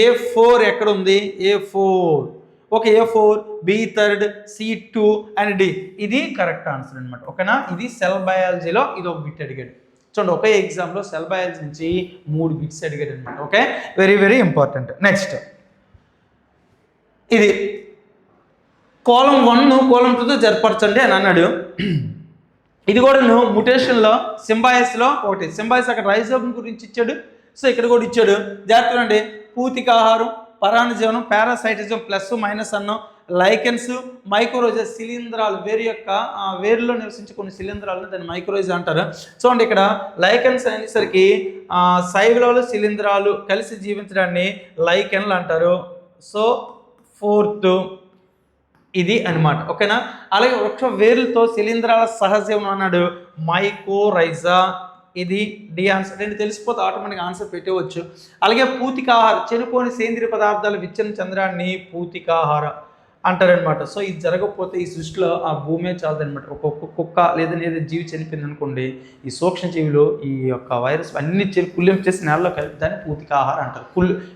A4 ఎక్కడ ఉంది? A4 okay, A4, B third, C2 and D. ఇది కరెక్ట్ ఆన్సర్ అనమాట. ఓకేనా. ఇది సెల్ బయాలజీలో ఇది ఒక బిట్ అడిగాడు. చూడండి, ఒకే ఎగ్జామ్లో సెల్ బయాలజీ నుంచి 3 బిట్స్ అడిగాడు అనమాట. Okay, very important. నెక్స్ట్ ఇది కోలం 1 కోలం 2తో జరపరచండి అని అన్నాడు. ఇది కూడా ముటేషన్లో సింబాయస్లో ఒకటి. సింబాయస్ అక్కడ రైజోమ్ గురించి ఇచ్చాడు. సో ఇక్కడ కూడా ఇచ్చాడు. జాగ్రత్తగా అండి. పూతిక ఆహారం, పరాన్నజీవనం, పారాసైటిజం ప్లస్ మైనస్ అన్నం, లైకెన్స్, మైక్రోరైజా శిలీంధ్రాలు, వేరులో నివసించే కొన్ని శిలీంధ్రాలను దాన్ని మైక్రోరైజా అంటారు. చూడండి ఇక్కడ లైకెన్స్ అనేసరికి శైవలాలు శిలీంధ్రాలు కలిసి జీవించడాన్ని లైకెన్లు అంటారు. సో ఫోర్త్ ఇది అనమాట. ఓకేనా. అలాగే వృక్ష వేర్లతో శిలీంధ్రాల సహజీవనం అన్నాడు మైకోరైజా. ఇది డి ఆన్సర్. రెండు తెలిసిపోతే ఆటోమేటిక్గా ఆన్సర్ పెట్టవచ్చు. అలాగే పూతికాహార, చనిపోని సేంద్రియ పదార్థాలు విచ్ఛిన్నం చెందడాన్ని పూతికాహార అంటారనమాట. సో ఇది జరగకపోతే ఈ సృష్టిలో ఆ భూమే చాలదనమాట. ఒక్కొక్క కుక్క లేదా జీవి చనిపోయింది అనుకోండి, ఈ సూక్ష్మజీవులు ఈ యొక్క వైరస్ అన్ని కుళ్ళించేసి నేలలో కలిపి దాన్ని పూతికాహార అంటారు.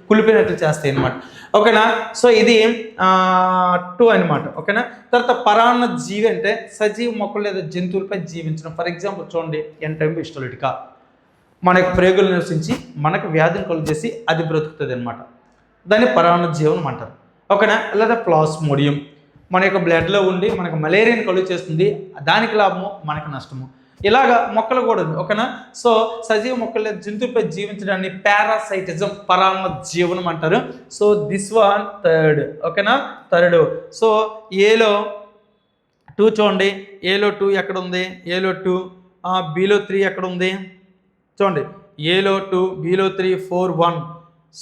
కుళ్ళిపోయినట్లు చేస్తాయి అనమాట. ఓకేనా. సో ఇది 2 అనమాట. ఓకేనా. తర్వాత పరాన్న జీవి అంటే సజీవ మొక్కలు లేదా జంతువులపై జీవించడం. ఫర్ ఎగ్జాంపుల్ చూడండి ఎంటైమ్ హిస్టోలిటికా, మనకు ప్రేగులు నివసించి మనకు వ్యాధిని కలుగజేసి అది బ్రతుకుతుంది అనమాట. దాన్ని పరాన్న జీవనం అంటారు. ఓకేనా. లేదా ప్లాస్మోడియం మన యొక్క బ్లడ్లో ఉండి మనకు మలేరియాని కలుగు చేస్తుంది, దానికి లాభము మనకు నష్టము. ఇలాగా మొక్కలు కూడా ఉంది. ఓకేనా. సో సజీవ మొక్కలు లేదా జంతువులపై జీవించడాన్ని పారాసైటిజం, పరాన్న జీవనం అంటారు. So this one third. ఓకేనా. థర్డ్. సో ఏలో 2 చూడండి, ఏలో 2 ఎక్కడ ఉంది, ఏలో 2, బిలో 3 ఎక్కడ ఉంది చూడండి, ఏలో 2, బిలో 3, 4, 1.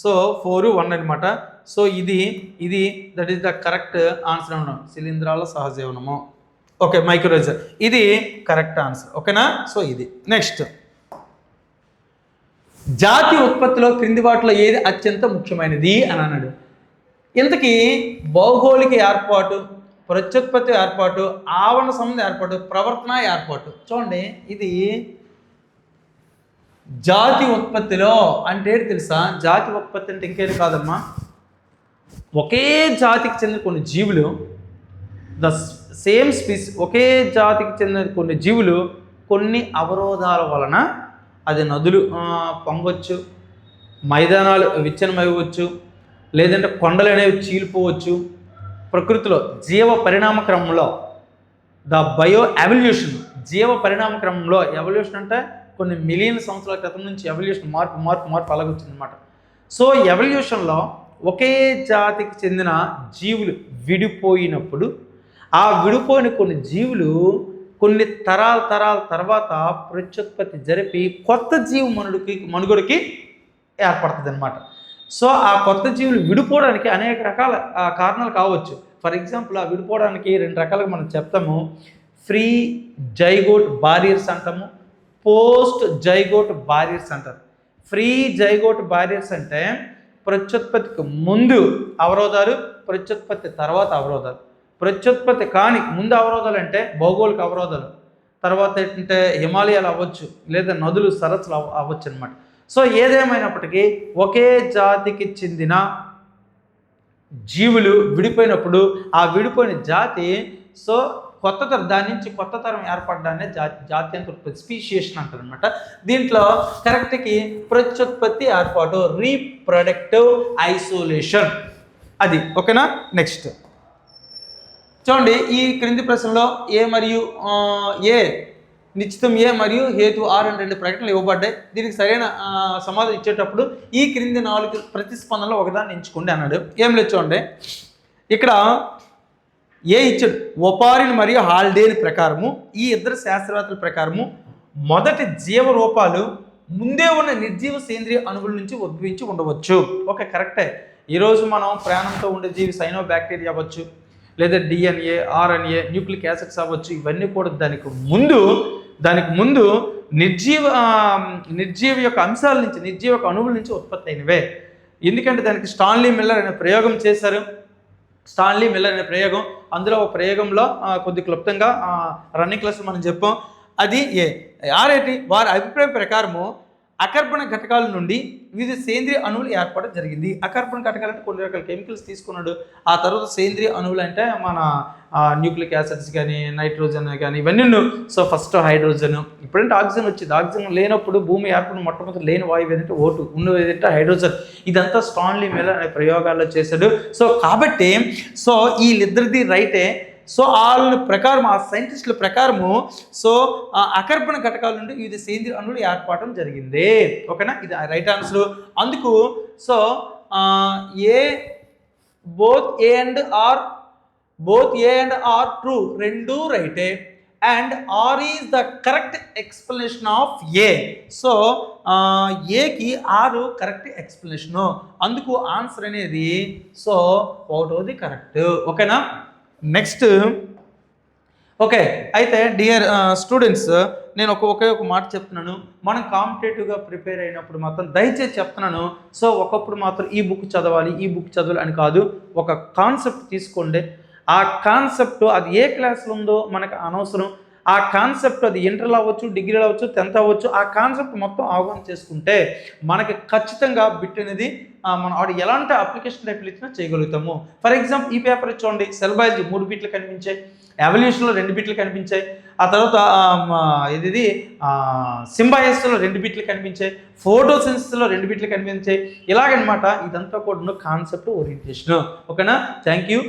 సో 4, 1 అనమాట. సో ఇది that is the correct answer అన్నాం, శిలీంధ్రాల సహజీవనము. ఓకే, మైక్రోరైజా ఇది కరెక్ట్ ఆన్సర్. ఓకేనా. సో ఇది నెక్స్ట్, జాతి ఉత్పత్తిలో క్రింది వాటిలో ఏది అత్యంత ముఖ్యమైనది అని అన్నాడు. ఇంతకీ భౌగోళిక ఏర్పాటు, ప్రత్యుత్పత్తి ఏర్పాటు, ఆవరణ సంబంధ ఏర్పాటు, ప్రవర్తన ఏర్పాటు. చూడండి ఇది జాతి ఉత్పత్తిలో అంటే తెలుసా? జాతి ఉత్పత్తి అంటే ఇంకేది కాదమ్మా, ఒకే జాతికి చెందిన కొన్ని జీవులు, ద సేమ్ స్పీసీస్, ఒకే జాతికి చెందిన కొన్ని జీవులు కొన్ని అవరోధాల వలన, అది నదులు పొంగవచ్చు, మైదానాలు విచ్ఛిన్నమవ్వచ్చు, లేదంటే కొండలు అనేవి చీలిపోవచ్చు. ప్రకృతిలో జీవ పరిణామ క్రమంలో ద బయో ఎవల్యూషన్, జీవ పరిణామ క్రమంలో, ఎవల్యూషన్ అంటే కొన్ని మిలియన్ సంవత్సరాల క్రితం నుంచి ఎవల్యూషన్ మార్పు అలాగొచ్చిందనమాట. సో ఎవల్యూషన్లో ఒకే జాతికి చెందిన జీవులు విడిపోయినప్పుడు, ఆ విడిపోయిన కొన్ని జీవులు కొన్ని తరాల తర్వాత ప్రత్యుత్పత్తి జరిపి కొత్త జీవి మనుగడకి ఏర్పడుతుంది అనమాట. సో ఆ కొత్త జీవులు విడిపోవడానికి అనేక రకాల కారణాలు కావచ్చు. ఫర్ ఎగ్జాంపుల్ ఆ విడిపోవడానికి 2 రకాలుగా మనం చెప్తాము. ఫ్రీ జైగోట్ బారియర్స్ అంటాము, పోస్ట్ జైగోట్ బారియర్స్ అంటారు. ఫ్రీ జైగోట్ బారియర్స్ అంటే ప్రత్యుత్పత్తికి ముందు అవరోధాలు, ప్రత్యుత్పత్తి తర్వాత అవరోధాలు. ప్రత్యుత్పత్తి కాని ముందు అవరోధాలు అంటే భౌగోళిక అవరోధాలు, తర్వాత ఏంటంటే హిమాలయాలు అవ్వచ్చు, లేదా నదులు సరస్సులు అవ్వచ్చు అనమాట. సో ఏదేమైనప్పటికీ ఒకే జాతికి చెందిన జీవులు విడిపోయినప్పుడు ఆ విడిపోయిన జాతి సో కొత్త తరం, దాని నుంచి కొత్త తరం ఏర్పడడాన్ని జాత్యంతర స్పీషియేషన్ అంటారు అనమాట. దీంట్లో కరెక్ట్కి ప్రత్యుత్పత్తి ఏర్పాటు, రీప్రొడక్టివ్ ఐసోలేషన్ అది. ఓకేనా. నెక్స్ట్ చూడండి, ఈ క్రింది ప్రశ్నలో ఏ నిశ్చితం ఏ మరియు హేతు ఆర్ అని 2 ప్రకటనలు ఇవ్వబడ్డాయి. దీనికి సరైన సమాధానం ఇచ్చేటప్పుడు ఈ క్రింది 4 ప్రతిస్పందనలో ఒకదాన్ని ఎంచుకోండి అన్నాడు. ఏం లేదు చూడండి, ఇక్కడ ఏ ఇచ్చాడు, ఒపారిన్ మరియు హాల్డేన్ ప్రకారము, ఈ ఇద్దరు శాస్త్రవేత్తల ప్రకారము మొదటి జీవరూపాలు ముందే ఉన్న నిర్జీవ సేంద్రియ అణువుల నుంచి ఉద్భవించి ఉండవచ్చు. ఓకే, కరెక్టే. ఈరోజు మనం ప్రాణంతో ఉండే జీవి సైనో బ్యాక్టీరియా అవ్వచ్చు, లేదా డిఎన్ఏ, ఆర్ఎన్ఏ, న్యూక్లిక్ యాసిడ్స్ అవ్వచ్చు. ఇవన్నీ కూడా దానికి ముందు నిర్జీవ యొక్క అంశాల నుంచి, నిర్జీవ యొక్క అణువుల నుంచి ఉత్పత్తి అయినవే. ఎందుకంటే దానికి స్టాన్లీ మిల్లర్ అనే ప్రయోగం చేశారు. స్టాన్లీ మిల్లర్ అనే ప్రయోగం, అందులో ఒక ప్రయోగంలో కొద్ది క్లుప్తంగా రన్నింగ్ క్లాస్ మనం చెప్పాం. అది ఆరేటి వారి అభిప్రాయం ప్రకారము అకర్బన ఘటకాల నుండి వివిధ సేంద్రియ అణువులు ఏర్పడడం జరిగింది. అకర్బన ఘటకాలు అంటే కొన్ని రకాల కెమికల్స్ తీసుకున్నాడు. ఆ తర్వాత సేంద్రియ అణువులు అంటే మన న్యూక్లిక్ యాసిడ్స్ కానీ, నైట్రోజన్ కానీ ఇవన్నీ. సో ఫస్ట్ హైడ్రోజన్, ఇప్పుడంటే ఆక్సిజన్ వచ్చింది. ఆక్సిజన్ లేనప్పుడు భూమి ఏర్పడిన మొట్టమొదటి లేని వాయువు ఏదంటే O2, ఉన్న ఏదంటే హైడ్రోజన్. ఇదంతా స్టాన్లీ మిల్లర్ అనే ప్రయోగాల్లో చేశాడు. సో కాబట్టి సో వీళ్ళిద్దరిది రైటే. సో వాళ్ళ ప్రకారం, ఆ సైంటిస్టుల ప్రకారము సో అకర్బన ఘటకాల నుండి వివిధ సేంద్రియ అణువులు ఏర్పడటం జరిగింది. ఓకేనా, ఇది రైట్ ఆన్సర్. అందుకు so both A and R both A and R true, రెండు రైటే, and R is the correct explanation of A. So ఏకి ఆరు కరెక్ట్ ఎక్స్ప్లెనేషను, అందుకు ఆన్సర్ అనేది సో ఒకటోది కరెక్ట్. ఓకేనా. నెక్స్ట్ ఓకే, అయితే డియర్ స్టూడెంట్స్, నేను ఒకే ఒక మాట చెప్తున్నాను. మనం కాంపిటేటివ్గా ప్రిపేర్ అయినప్పుడు మాత్రం దయచేసి చెప్తున్నాను, సో ఒకప్పుడు మాత్రం ఈ బుక్ చదవాలి ఈ బుక్ చదవాలి అని కాదు. ఒక కాన్సెప్ట్ తీసుకోండి, ఆ కాన్సెప్ట్ అది ఏ క్లాస్లో ఉందో మనకు అనవసరం. ఆ కాన్సెప్ట్ అది ఇంటర్లో అవ్వచ్చు, డిగ్రీలో అవ్వచ్చు, 10th అవ్వచ్చు, ఆ కాన్సెప్ట్ మొత్తం అవగాహన చేసుకుంటే మనకి ఖచ్చితంగా బిట్ అనేది మనం ఆడు ఎలాంటి అప్లికేషన్ టైప్లు ఇచ్చినా చేయగలుగుతాము. ఫర్ ఎగ్జాంపుల్ ఈ పేపర్ చూడండి, సెల్ బయాలజీ 3 బిట్లు కనిపించాయి, ఎవల్యూషన్లో 2 బిట్లు కనిపించాయి, ఆ తర్వాత ఇది సింబాయస్లో 2 బిట్లు కనిపించాయి, ఫోటోసిన్సిస్లో 2 బిట్లు కనిపించాయి. ఇలాగనమాట ఇదంతా కూడా కాన్సెప్ట్ ఓరియంటేషన్. ఓకేనా. Thank you.